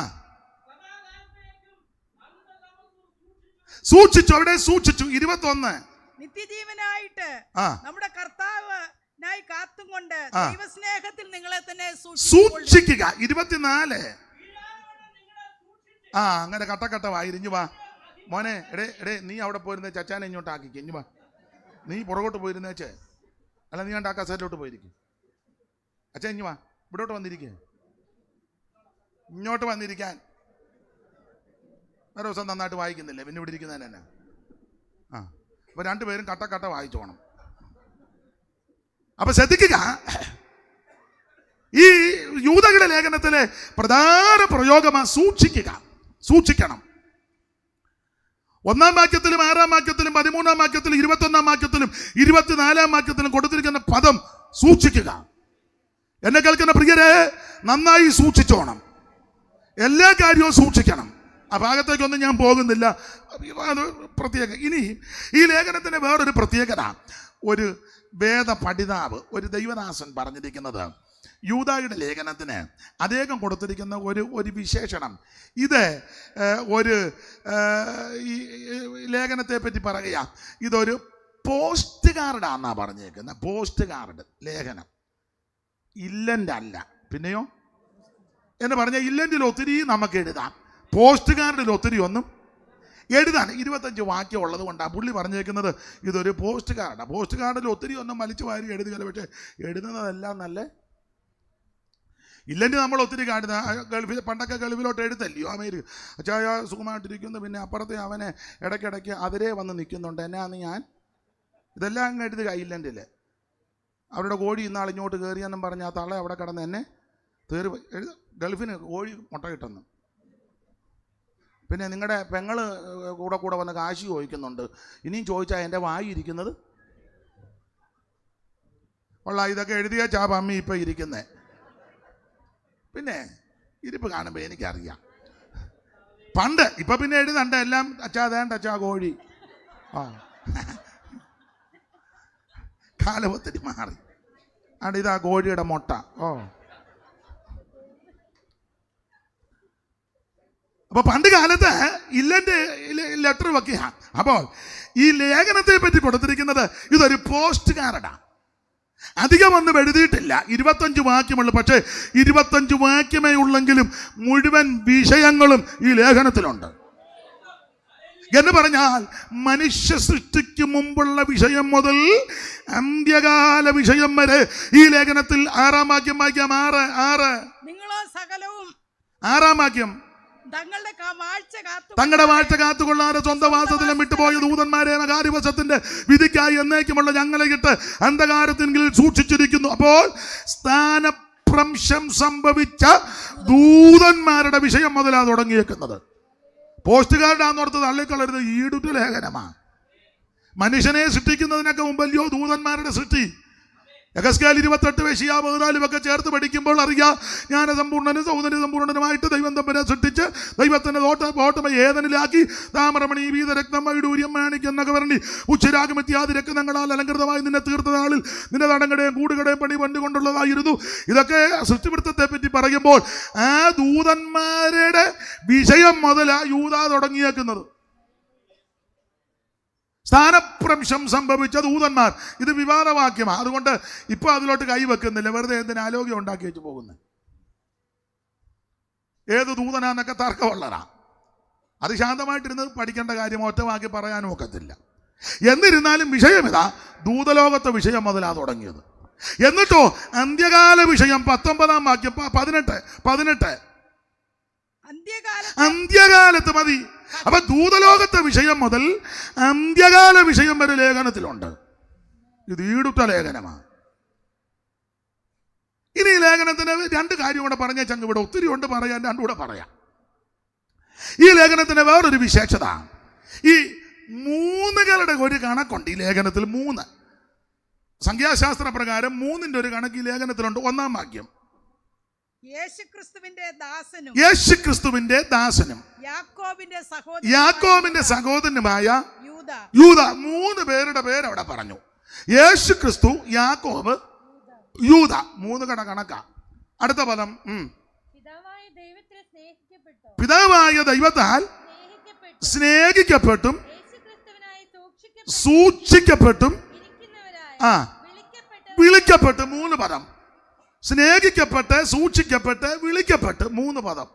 സൂക്ഷിച്ചു. അവിടെ സൂക്ഷിച്ചു. 21 നിത്യജീവനായിട്ട് നമ്മുടെ കർത്താവിനായി കാത്തും കൊണ്ട് ദൈവസ്നേഹത്തിൽ നിങ്ങളെ തന്നെ സൂക്ഷിക്കുക. 24 അങ്ങനെ കട്ടക്കട്ടവായിരിഞ്ഞു വാ മോനെ. എടേ നീ അവിടെ പോയിരുന്നേ, ചച്ചാനെ ഇങ്ങോട്ട് ആക്കിക്ക്. ഇഞ്ഞു വാ, നീ പുറകോട്ട് പോയിരുന്നേച്ചേ. അല്ല, നീ കണ്ട് ആ കസേരയിലോട്ട് പോയിരിക്കും. അച്ഛാ ഇഞ്ഞു വാ, ഇവിടോട്ട് വന്നിരിക്കേ, ഇങ്ങോട്ട് വന്നിരിക്കാൻ. വേറെ ദിവസം നന്നായിട്ട് വായിക്കുന്നില്ലേ, പിന്നെ ഇവിടെ ഇരിക്കുന്നതിന് തന്നെ. അപ്പൊ രണ്ടുപേരും കട്ടക്കട്ട വായിച്ചോണം. അപ്പൊ ശ്രദ്ധിക്കുക, ഈ യൂദയുടെ ലേഖനത്തിലെ പ്രധാന പ്രയോഗമാ സൂക്ഷിക്കുക, സൂക്ഷിക്കണം. 1-ാം വാക്യത്തിലും 6-ാം വാക്യത്തിലും 13-ാം വാക്യത്തിലും 21-ാം വാക്യത്തിലും 24-ാം വാക്യത്തിലും കൊടുത്തിരിക്കുന്ന പദം സൂക്ഷിക്കുക. എന്നെ കേൾക്കുന്ന പ്രിയരെ, നന്നായി സൂക്ഷിച്ചോണം. എല്ലാ കാര്യവും സൂക്ഷിക്കണം. ആ ഭാഗത്തേക്കൊന്നും ഞാൻ പോകുന്നില്ല. അത് പ്രത്യേക. ഇനി ഈ ലേഖനത്തിന് വേറൊരു പ്രത്യേകത, ഒരു വേദ പഠിതാവ്, ഒരു ദൈവദാസൻ പറഞ്ഞിരിക്കുന്നത്, യൂദായുടെ ലേഖനത്തിന് അദ്ദേഹം കൊടുത്തിരിക്കുന്ന ഒരു വിശേഷണം, ഇത് ഒരു ഈ ലേഖനത്തെ പറ്റി പറയുക, ഇതൊരു പോസ്റ്റ് കാർഡാന്നാ പറഞ്ഞേക്കുന്നത്. പോസ്റ്റ് കാർഡ് ലേഖനം, ഇല്ലൻ്റെ അല്ല. പിന്നെയോ എന്ന് പറഞ്ഞാൽ ഇല്ലൻ്റിൽ ഒത്തിരി നമുക്ക് എഴുതാം, പോസ്റ്റ് കാർഡിൽ ഒത്തിരി ഒന്നും എഴുതാൻ 25 വാക്യം ഉള്ളത് കൊണ്ടാണ് പുള്ളി പറഞ്ഞേക്കുന്നത് ഇതൊരു പോസ്റ്റ് കാർഡാണ്. പോസ്റ്റ് കാർഡിൽ ഒത്തിരി ഒന്നും വലിച്ചു വാരി എഴുതുകയില്ല, പക്ഷേ എഴുതുന്നതെല്ലാം നല്ല ഇല്ലെങ്കിൽ നമ്മൾ ഒത്തിരി കാണുന്ന ഗൾഫിൽ, പണ്ടൊക്കെ ഗൾഫിലോട്ട് എഴുത്തല്ലയോ അമേരിക്ക. അച്ചായ സുഖമായിട്ടിരിക്കുന്നു, പിന്നെ അപ്പുറത്തെ അവനെ ഇടയ്ക്കിടയ്ക്ക് അതിരെ വന്ന് നിൽക്കുന്നുണ്ട്, എന്നാന്ന് ഞാൻ ഇതെല്ലാം അങ്ങ് എഴുതുക. ഇല്ലൻ്റിൽ അവരുടെ കോഴി ഇന്നാൾ ഇങ്ങോട്ട് കയറിയെന്നും പറഞ്ഞ് ആ തള്ള അവിടെ കിടന്ന് എന്നെ ഗൾഫിന് കോഴി മുട്ട കിട്ടുന്നു. പിന്നെ നിങ്ങളുടെ പെങ്ങൾ കൂടെ വന്ന് കാശി ചോദിക്കുന്നുണ്ട്, ഇനിയും ചോദിച്ചാൽ എൻ്റെ വായി ഇരിക്കുന്നത് ഉള്ള ഇതൊക്കെ എഴുതിയ ചാപ്പമ്മി ഇപ്പം ഇരിക്കുന്നേ. പിന്നെ ഇരിപ്പ് കാണുമ്പോൾ എനിക്കറിയാം പണ്ട്. ഇപ്പം പിന്നെ എഴുതണ്ട, എല്ലാം അച്ഛാ വേണ്ട അച്ഛാ കോഴി. കാലം ഒത്തിരി മാറി. ആണ് ഇതാ കോഴിയുടെ മുട്ട. അപ്പൊ പണ്ട് കാലത്ത് ഇല്ലൻ്റെ ലെറ്റർ വെക്കുക. അപ്പോൾ ഈ ലേഖനത്തെ പറ്റി കൊടുത്തിരിക്കുന്നത് ഇതൊരു പോസ്റ്റ് കാർഡാണ്. അധികമൊന്നും എഴുതിയിട്ടില്ല, 25 വാക്യമുള്ളൂ. പക്ഷേ 25 വാക്യമേ ഉള്ളെങ്കിലും മുഴുവൻ വിഷയങ്ങളും ഈ ലേഖനത്തിലുണ്ട്. എന്ന് പറഞ്ഞാൽ മനുഷ്യ സൃഷ്ടിക്ക് മുമ്പുള്ള വിഷയം മുതൽ അന്ത്യകാല വിഷയം വരെ ഈ ലേഖനത്തിൽ 6-ാം വാക്യം വായിക്കാം. 6 നിങ്ങളോ സകലവും 6-ാം വാക്യം, തങ്ങളുടെ വാഴ്ച കാത്തുകൊള്ളാതെ സ്വന്തം വാസത്തിലും വിട്ടുപോയ ദൂതന്മാരെ നഗാരിവശത്തിന്റെ വിധിക്കായി എന്നേക്കുമുള്ള ഞങ്ങളെ ഇട്ട് അന്ധകാരത്തിൻകിൽ സൂക്ഷിച്ചിരിക്കുന്നു. അപ്പോൾ സ്ഥാനഭ്രംശം സംഭവിച്ച ദൂതന്മാരുടെ വിഷയം മുതലാണ് തുടങ്ങിയേക്കുന്നത്. പോസ്റ്റ് കാർഡാന്നോർത്ത് തള്ളിക്കളരുത്, ഈടുറ്റ ലേഖനമാണ്. മനുഷ്യനെ സൃഷ്ടിക്കുന്നതിനൊക്കെ മുമ്പല്ലയോ ദൂതന്മാരുടെ സൃഷ്ടി. യഹസ്കേൽ 28 ഏശയ്യാ 14 ഒക്കെ ചേർത്ത് പഠിക്കുമ്പോൾ അറിയാം, ജ്ഞാനസമ്പൂർണ്ണനും സൗന്ദര്യസമ്പൂർണ്ണനുമായിട്ട് ദൈവം തമ്പുരാനെ സൃഷ്ടിച്ച് ദൈവത്തിന്റെ തോട്ടമ ഏതനിലാക്കി താമരമണി വീതരക്തം വൈഡൂര്യം മാണിക്യം നഗവരണി ഉച്ചരാഗം ഇത്യാദി രക്തങ്ങളാൽ അലങ്കൃതമായി നിന്നെ തീർത്ത നാളിൽ നിന്റെ തടങ്ങളുടെയും കൂടുകളുടെയും പണി പണ്ടുകൊണ്ടുള്ളതായിരുന്നു. ഇതൊക്കെ സൃഷ്ടിവൃത്തത്തെ പറ്റി പറയുമ്പോൾ ആ ദൂതന്മാരുടെ വിഷയം മുതലാ യൂദാ തുടങ്ങിയേക്കുന്നത്. സ്ഥാനഭ്രംശം സംഭവിച്ച ദൂതന്മാർ, ഇത് വിവാദവാക്യമാണ്. അതുകൊണ്ട് ഇപ്പൊ അതിലോട്ട് കൈവെക്കുന്നില്ല, വെറുതെ എന്തിന് ആലോക്യം ഉണ്ടാക്കി വെച്ച് പോകുന്നത്. ഏത് ദൂതനാന്നൊക്കെ തർക്കമുള്ളതാ. അത് ശാന്തമായിട്ടിരുന്ന് പഠിക്കേണ്ട കാര്യം ഒറ്റവാക്കി പറയാനും ഒക്കത്തില്ല. എന്നിരുന്നാലും വിഷയം ഇതാ, ദൂതലോകത്തെ വിഷയം മുതലാ തുടങ്ങിയത്. എന്നിട്ടോ അന്ത്യകാല വിഷയം 19-ാം വാക്യം 18 അന്ത്യകാലത്ത് മതി. അപ്പൊ ദൂതലോകത്തെ വിഷയം മുതൽ അന്ത്യകാല വിഷയം വരെ ലേഖനത്തിലുണ്ട്. ഇത് ഈടുറ്റ ലേഖനമാണ്. ഇനി ഈ ലേഖനത്തിന് 2 കാര്യം കൂടെ പറഞ്ഞ ചങ്ങ് ഇവിടെ ഒത്തിരി ഉണ്ട് പറയാൻ, 2 കൂടെ പറയാം. ഈ ലേഖനത്തിന് വേറൊരു വിശേഷത, ഈ 3കളുടെ ഒരു കണക്കുണ്ട് ഈ ലേഖനത്തിൽ. 3 സംഖ്യാശാസ്ത്ര പ്രകാരം 3ന്റെ ഒരു കണക്ക് ഈ ലേഖനത്തിലുണ്ട്. 1-ാം വാക്യം, യേശുക്രിസ്തുവിന്റെ ദാസനും യാക്കോബിന്റെ സഹോദരനുമായ യൂദ. 3 പേരുടെ പേര് അവിടെ പറഞ്ഞു. യേശുക്രിസ്തു, യാക്കോബ്, യൂദ. 3 കണക്കാ. അടുത്ത പദം, പിതാവായ ദൈവത്താൽ സ്നേഹിക്കപ്പെട്ടും സൂക്ഷിക്കപ്പെട്ടും വിളിക്കപ്പെട്ട് 3 പദം. സ്നേഹിക്കപ്പെട്ട്, സൂക്ഷിക്കപ്പെട്ട്, വിളിക്കപ്പെട്ട് 3 പദം.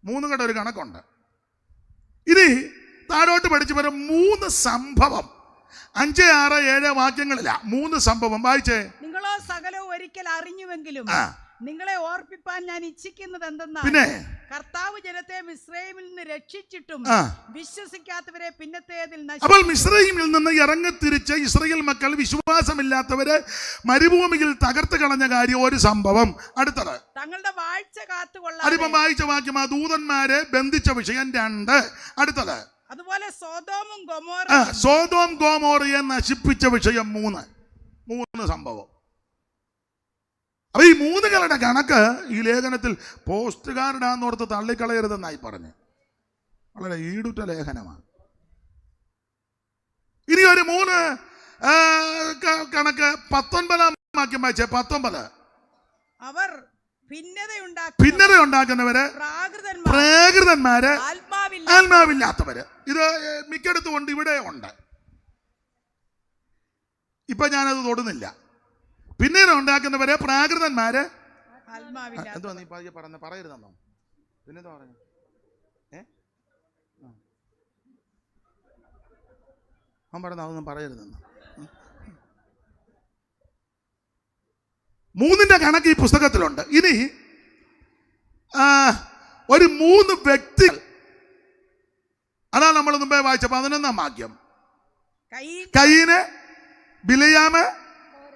3 കൂടെ ഒരു കണക്കുണ്ട്. ഇനി താഴോട്ട് പഠിച്ചു വരും 3 സംഭവം. 5, 6, 7 വാക്യങ്ങളില്ല 3 സംഭവം വായിച്ചേ. നിങ്ങളോ സകലവും ഒരിക്കൽ അറിഞ്ഞുവെങ്കിലും നിങ്ങളെ ഓർപ്പിപ്പാൻ ഞാൻ ഇച്ഛിക്കുന്നത് എന്തെന്നാൽ, പിന്നെ കർത്താവ് ജനത്തെ മിസ്രയീമിൽ നിന്ന് രക്ഷിച്ചിട്ടും വിശ്വസിക്കാത്തവരെ പിന്നത്തേതിൽ അപ്പോൾ മിസ്രയീമിൽ നിന്ന് ഇറങ്ങിത്തിരിച്ച് ഇസ്രായേൽ മക്കൾ വിശ്വാസമില്ലാത്തവരെ മരുഭൂമിയിൽ തകർത്ത് കളഞ്ഞ കാര്യം ഒരു സംഭവം. അടുത്തത് തങ്ങളുടെ വാഴ്ച കാത്തുകൊള്ളാൻ അതിപ്പം വായിച്ച വാക്യം ആ ദൂതന്മാരെ ബന്ധിച്ച വിഷയം 2. അടുത്തത് അതുപോലെ സോദോം ഗോമോറയെ നശിപ്പിച്ച വിഷയം 3 സംഭവം. അപ്പൊ ഈ 3 കണക്ക് ഈ ലേഖനത്തിൽ പോസ്റ്റ് കാർഡാന്നോർത്ത് തള്ളിക്കളയരുതെന്നായി പറഞ്ഞ് വളരെ ഈടുറ്റ ലേഖനമാണ്. ഇനി ഒരു 3 കണക്ക് 19 വാക്യം വായിച്ചേ. 19 അവർ ഭിന്നത ഉണ്ടാക്കുന്നവര്, പ്രാകൃതന്മാര്, ആത്മാവില്ലാത്തവര്. ഇത് മിക്കടത്തും കൊണ്ട് ഇവിടെ ഉണ്ട്. ഇപ്പൊ ഞാനത് തൊടുന്നില്ല. പിന്നീട് ഉണ്ടാക്കുന്നവര്, പ്രാകൃതന്മാര്, എന്തോ നീ പറയരുതെന്നോ പിന്നെന്താ പറഞ്ഞു? അവൻ പറഞ്ഞ അതൊന്നും പറയരുതെന്നോ. 3 കണക്ക് ഈ പുസ്തകത്തിലുണ്ട്. ഇനി ഒരു 3 വ്യക്തികൾ, അതാണ് നമ്മൾ മുമ്പേ വായിച്ച 11 വാക്യം. കയീന്, ബിലയാമ്,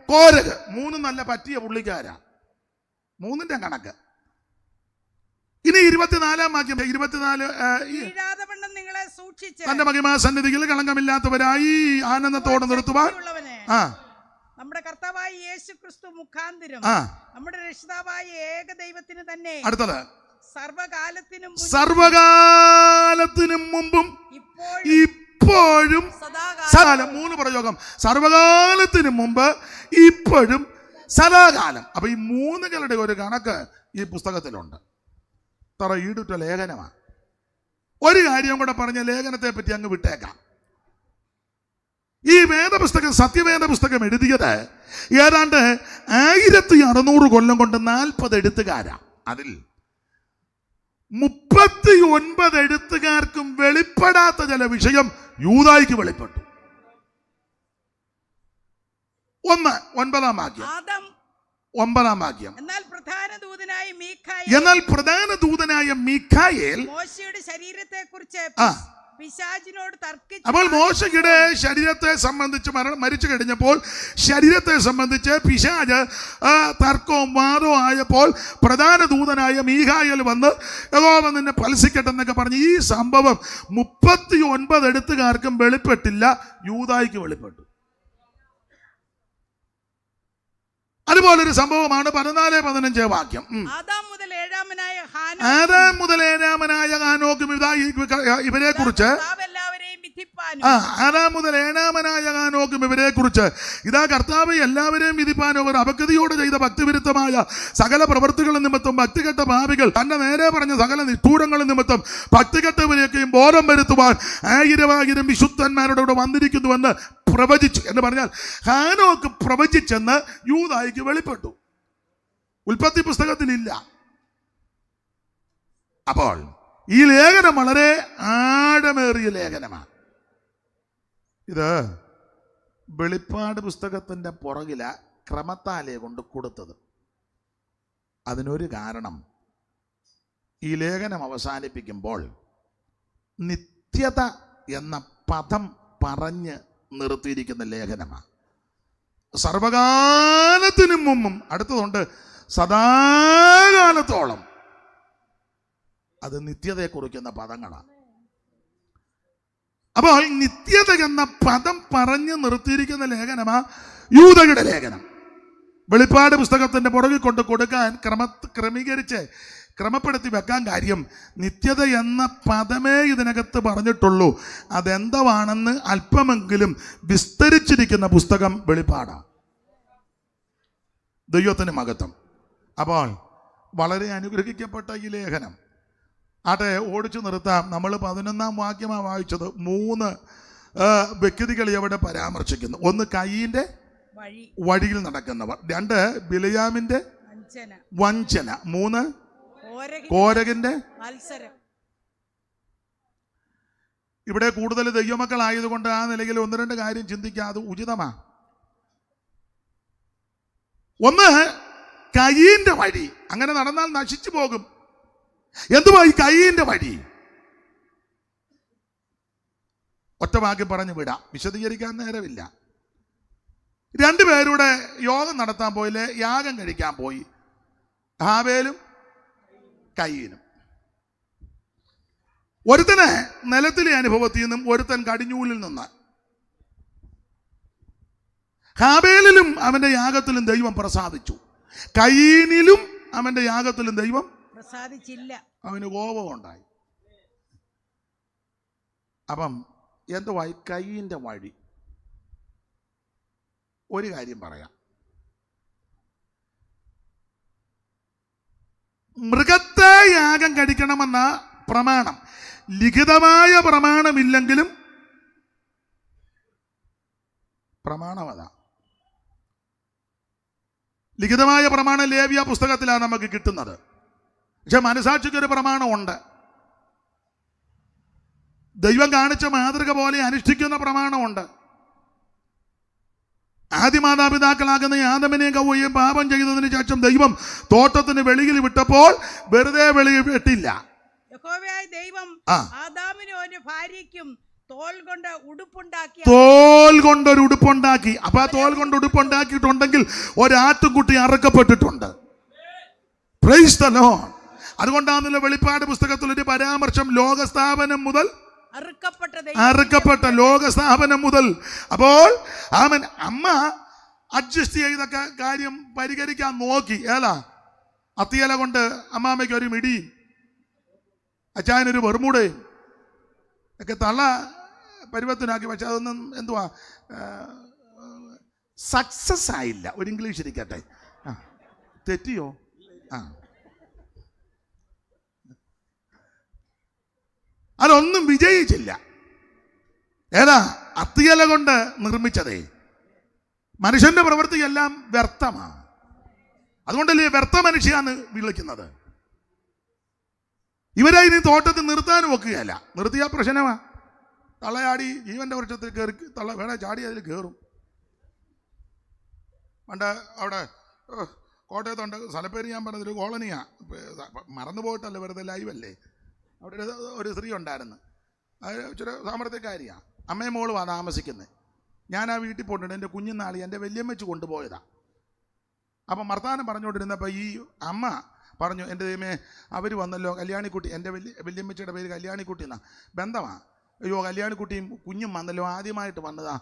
കോരഹ്. 3 നല്ല പറ്റിയ പുള്ളിക്കാരാ. 3 കണക്ക്. ഇനി 24 വാക്യം. 24 തന്റെ മഹിമാ സന്നിധിയിൽ കളങ്കമില്ലാത്തവരായി ആനന്ദത്തോടെ നിർത്തുവാൻ നമ്മുടെ കർത്താവായ യേശു ക്രിസ്തു മുഖാന്തരം നമ്മുടെ രക്ഷിതാവായ ഏകദൈവത്തിന് തന്നെ അടുത്തത് സർവകാലത്തിനും മുമ്പും ഇപ്പോഴും സദാകാലം. 3 പ്രയോഗം. സർവകാലത്തിനും മുമ്പ്, ഇപ്പോഴും, സദാകാലം. അപ്പൊ ഈ 3 ഒരു കണക്ക് ഈ പുസ്തകത്തിലുണ്ട്. തറ ഈടുറ്റ ലേഖനമാണ്. ഒരു കാര്യം കൂടെ പറഞ്ഞ ലേഖനത്തെ പറ്റി അങ്ങ് വിട്ടേക്കാം. ഈ വേദപുസ്തകം, സത്യവേദ പുസ്തകം എഴുതിയത് ഏതാണ്ട് 1600 കൊല്ലം കൊണ്ട് 40 എഴുത്തുകാരാ. അതിൽ 39 എഴുത്തുകാർക്കും വെളിപ്പെടാത്ത ചില വിഷയം യൂദായിക്ക് വെളിപ്പെട്ടു. 1 9 വാക്യം. 9 വാക്യം. എന്നാൽ പ്രധാന ദൂതനായ മീഖായേൽ മോശയുടെ ശരീരത്തെക്കുറിച്ച് പിശാചിനോട് തർക്കിച്ചു. അപ്പോൾ മോശയുടെ ശരീരത്തെ സംബന്ധിച്ച് മരിച്ചു കഴിഞ്ഞപ്പോൾ ശരീരത്തെ സംബന്ധിച്ച് പിശാച് തർക്കവും വാദവും ആയപ്പോൾ പ്രധാന ദൂതനായ മീഖായേൽ വന്ന് യഹോവ നിന്നെ ഫലസിക്കട്ടെ എന്നൊക്കെ പറഞ്ഞ് ഈ സംഭവം 39 എഴുത്തുകാർക്കും വെളിപ്പെട്ടില്ല, യൂദായിക്ക് വെളിപ്പെട്ടു. അതുപോലൊരു സംഭവമാണ് 14-15 വാക്യം. ആദാം മുതൽ ഏഴാമനായ ഹാനോക്കും ഇവരെ കുറിച്ച് ഇതാ കർത്താവ് എല്ലാവരെയും വിധിപ്പാനും അവർ അപഗതിയോടെ ചെയ്ത ഭക്തിവിരുദ്ധമായ സകല പ്രവൃത്തികളും നിമിത്തം ഭക്തികെട്ട പാപികൾ തന്റെ നേരെ പറഞ്ഞ സകല നിഷ്ഠൂരങ്ങളും നിമിത്തം ഭക്തികെട്ടവരെയൊക്കെയും ബോധം വരുത്തുവാൻ 1000 വിശുദ്ധന്മാരുടെ കൂടെ വന്നിരിക്കുന്നുവെന്ന് പ്രവചിച്ചു. എന്ന് പറഞ്ഞാൽ ഹാനോക്ക് പ്രവചിച്ചെന്ന് യൂദായിക്ക് വെളിപ്പെട്ടു. ഉൽപ്പത്തി പുസ്തകത്തിലില്ല. അപ്പോൾ ഈ ലേഖനം വളരെ ആഴമേറിയ ലേഖനമാണ്. ഇത് വെളിപ്പാട് പുസ്തകത്തിന്റെ പുറകില ക്രമത്താലേ കൊണ്ട് കൊടുത്തത്. അതിനൊരു കാരണം, ഈ ലേഖനം അവസാനിപ്പിക്കുമ്പോൾ നിത്യത എന്ന പദം പറഞ്ഞ് നിർത്തിയിരിക്കുന്ന ലേഖനമാണ്. സർവകാലത്തിനും മുമ്പും, അടുത്തതുണ്ട് സദാകാലത്തോളം. അത് നിത്യതയെ കുറിക്കുന്ന പദങ്ങളാണ്. അപ്പോൾ നിത്യത എന്ന പദം പറഞ്ഞ് നിർത്തിയിരിക്കുന്ന ലേഖനമാ യൂദയുടെ ലേഖനം. വെളിപ്പാട് പുസ്തകത്തിന്റെ പുറകിൽ കൊണ്ട് കൊടുക്കാൻ ക്രമപ്പെടുത്തി വെക്കാൻ കാര്യം, നിത്യത എന്ന പദമേ ഇതിനകത്ത് പറഞ്ഞിട്ടുള്ളൂ. അതെന്താണെന്ന് അല്പമെങ്കിലും വിസ്തരിച്ചിരിക്കുന്ന പുസ്തകം വെളിപ്പാടാണ്. ദൈവത്തിന് മഹത്വം. അപ്പോൾ വളരെ അനുഗ്രഹിക്കപ്പെട്ട ഈ ലേഖനം ആട്ടെ, ഓടിച്ചു നിർത്താം. നമ്മൾ 11-ാം വാക്യമാണ് വായിച്ചത്. 3 വ്യക്തികളെ അവിടെ പരാമർശിക്കുന്നു. 1 കയീന്റെ വഴിയിൽ നടക്കുന്നവർ, 2 ബിലയാമിന്റെ വഞ്ചന, 3 കോരഹിന്റെ മത്സരം. ഇവിടെ കൂടുതൽ ദൈവമക്കളായതുകൊണ്ട് ആ നിലയിൽ 1-2 കാര്യം ചിന്തിക്കാതെ ഉചിതമാണ്. 1 കയീന്റെ വഴി. അങ്ങനെ നടന്നാൽ നശിച്ചു പോകും. എന്തുവാ ഈ കയീന്റെ വഴി? ഒറ്റ വാക്യം പറഞ്ഞു വിടാം, വിശദീകരിക്കാൻ നേരമില്ല. 2 പേരുടെ യോഗം നടത്താൻ പോയില്ലേ, യാഗം കഴിക്കാൻ പോയി. ഹാബേലും കയീനും. ഒരുത്തന് നിലത്തിലെ അനുഭവത്തിൽ നിന്നും, ഒരുത്തൻ കടിഞ്ഞൂലിൽ നിന്ന്. ഹാബേലിലും അവന്റെ യാഗത്തിലും ദൈവം പ്രസാദിച്ചു, കയീനിലും അവന്റെ യാഗത്തിലും ദൈവം പ്രസാദിച്ചില്ല. അവന് കോപമുണ്ടായി. അപ്പം എന്തുവായി കയീന്റെ വഴി? ഒരു കാര്യം പറയാം, മൃഗത്തെ യാഗം കഴിക്കണമെന്ന പ്രമാണം, ലിഖിതമായ പ്രമാണമില്ലെങ്കിലും പ്രമാണമതാ. ലിഖിതമായ പ്രമാണം ലേവ്യ പുസ്തകത്തിലാണ് നമുക്ക് കിട്ടുന്നത്. പക്ഷെ മനസാക്ഷിക്കൊരു പ്രമാണമുണ്ട്. ദൈവം കാണിച്ച മാതൃക പോലെ അനുഷ്ഠിക്കുന്ന പ്രമാണമുണ്ട്. ആദ്യ മാതാപിതാക്കളാകുന്ന ആദമിനെയും ഹവ്വയെയും പാപം ചെയ്തതിനു ശേഷം ദൈവം തോട്ടത്തിന് വെളിയിൽ വിട്ടപ്പോൾ വെറുതെ വെളിയിൽ വിട്ടില്ല. യഹോവയായ ദൈവം ആദാമിനും അവന്റെ ഭാര്യയ്ക്കും തോൽ കൊണ്ടൊരു ഉടുപ്പുണ്ടാക്കി. അപ്പൊ ആ തോൽ കൊണ്ട് ഉടുപ്പുണ്ടാക്കിയിട്ടുണ്ടെങ്കിൽ ഒരാട്ടുംകുട്ടി അറുക്കപ്പെട്ടിട്ടുണ്ട്. Praise the Lord. അതുകൊണ്ടാണല്ലോ വെളിപ്പാട് പുസ്തകത്തിൽ ഒരു പരാമർശം, ലോകസ്ഥാപനം മുതൽ അറുക്കപ്പെട്ട ലോകസ്ഥാപനം മുതൽ. അപ്പോൾ അമ്മ അഡ്ജസ്റ്റ് ചെയ്തൊക്കെ കാര്യം പരിഹരിക്കാൻ നോക്കി. അത്തിയല കൊണ്ട് അമ്മാമ്മയ്ക്ക് ഒരു മിടിയും അച്ചായനൊരു വെറുമൂടയും ഒക്കെ തള്ള പരുവത്തിനാക്കി. പക്ഷെ അതൊന്നും എന്തുവാ സക്സസ് ആയില്ല. ഒരു ഇംഗ്ലീഷ് ഇരിക്കട്ടെ. തെറ്റിയോ? അതൊന്നും വിജയിച്ചില്ല. അത്തിയല കൊണ്ട് നിർമ്മിച്ചതേ. മനുഷ്യന്റെ പ്രവൃത്തിയെല്ലാം വ്യർത്ഥമാണ്. അതുകൊണ്ടല്ലേ വ്യർത്ഥ മനുഷ്യാന്ന് വിളിക്കുന്നത്. ഇവരെ ഇനി തോട്ടത്തിൽ നിർത്താൻ വെക്കുകയല്ല. നിർത്തിയ പ്രശ്നമാ. തള്ളയാടി ജീവന്റെ വൃക്ഷത്തിൽ കയറി തള്ള വേണേ ചാടി അതിൽ കയറും. പണ്ട് അവിടെ കോട്ടയത്തുണ്ട്, സ്ഥലപ്പേര് ഞാൻ പറഞ്ഞൊരു കോളനിയാ, മറന്നു പോയിട്ടല്ല, വെറുതെ ലൈവല്ലേ. അവിടെ ഒരു സ്ത്രീ ഉണ്ടായിരുന്നു. അത് ഇച്ചിരി സാമർത്ഥ്യക്കാരിയാണ്. അമ്മയും മോളുമാണ് താമസിക്കുന്നത്. ഞാൻ ആ വീട്ടിൽ പോയിട്ടുണ്ട്. എൻ്റെ കുഞ്ഞുനാളി എൻ്റെ വല്യമ്മച്ച് കൊണ്ടുപോയതാണ്. അപ്പം വർത്താനം പറഞ്ഞുകൊണ്ടിരുന്നപ്പോൾ ഈ അമ്മ പറഞ്ഞു, എൻ്റെ ദൈവമേ അവർ വന്നല്ലോ, കല്യാണിക്കുട്ടി, എൻ്റെ വല്യമ്മച്ചിയുടെ പേര് കല്യാണിക്കുട്ടി എന്നാ, ബന്ധമാണ്. അയ്യോ കല്യാണിക്കുട്ടിയും കുഞ്ഞും വന്നല്ലോ, ആദ്യമായിട്ട് വന്നതാ,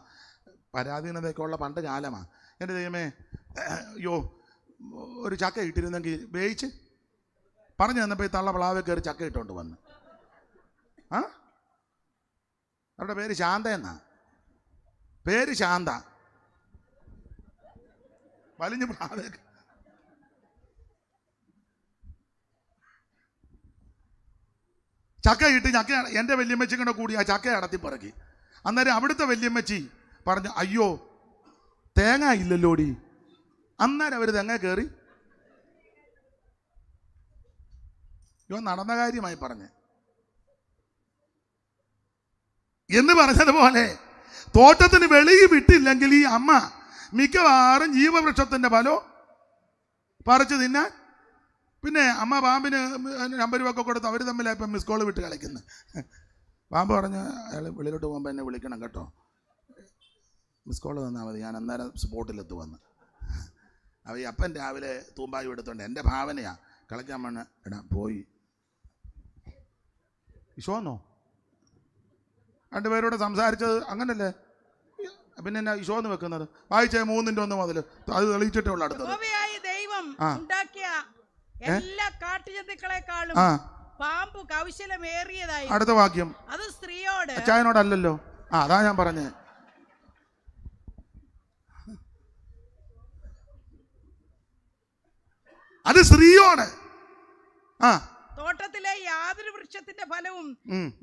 പരാധീനതയൊക്കെ ഉള്ള പണ്ട് കാലമാണ്. എൻ്റെ ദൈവമേ, അയ്യോ ഒരു ചക്ക ഇട്ടിരുന്നെങ്കിൽ വേയിച്ച് പറഞ്ഞു തന്നപ്പോൾ ഈ തള്ള പ്ലാവെ കയറി ചക്ക ഇട്ടുകൊണ്ട് വന്ന്. അവരുടെ പേര് ശാന്ത എന്നാ, പേര് ശാന്ത. വലിഞ്ഞ് പ്ലാവെ ചക്ക ഇട്ട് എൻ്റെ വല്യമ്മച്ചിയുടെ കൂടി ആ ചക്ക അടത്തി പറക്കി. അന്നേരം അവിടുത്തെ വല്യമ്മച്ചി പറഞ്ഞു, അയ്യോ തേങ്ങ ഇല്ലല്ലോടി. അന്നേരം അവർ തെങ്ങ കയറി. നടന്ന കാര്യമായി പറഞ്ഞ് എന്ന് പറഞ്ഞതുപോലെ തോട്ടത്തിന് വെളിയിൽ വിട്ടില്ലെങ്കിൽ ഈ അമ്മ മിക്കവാറും ജീവവൃക്ഷത്തിന്റെ ഫലം പറിച്ചു തിന്നാൻ. പിന്നെ അമ്മ പാമ്പിന് നമ്പരുമൊക്കെ കൊടുത്ത് അവർ തമ്മിലാണ് ഇപ്പം മിസ് കോൾ വിട്ട് കളിക്കുന്നത്. പാമ്പ് പറഞ്ഞ് അയാൾ വെളിയിലോട്ട് പോകുമ്പോൾ എന്നെ വിളിക്കണം കേട്ടോ, മിസ് കോൾ തന്നാൽ മതി, ഞാൻ അന്നേരം സ്പോട്ടിലെത്തു വന്ന്. അവ ഈ അപ്പൻ രാവിലെ തൂമ്പായി എടുത്തോണ്ട് എൻ്റെ ഭാവനയാ കളിക്കാൻ വേണ്ട എടാ പോയി ഇഷോന്നോ രണ്ടുപേരോട് സംസാരിച്ചത് അങ്ങനല്ലേ, പിന്നെ എന്നാ ഇഷോന്ന് വെക്കുന്നത്? വായിച്ച 3:1 മുതൽ അത് തെളിയിച്ചിട്ടേ ഉള്ളു അടുത്തത്. എല്ലാ കാട്ടുജന്തുക്കളെക്കാളും പാമ്പ് കൗശലമേറിയതായി. അടുത്ത വാക്യം അത് സ്ത്രീയോട്, അച്ചായനോടല്ലോ. അതാ ഞാൻ പറഞ്ഞേ. അത് സ്ത്രീയോട് തോട്ടത്തിലെ യാതൊരു വൃക്ഷത്തിന്റെ ഫലവും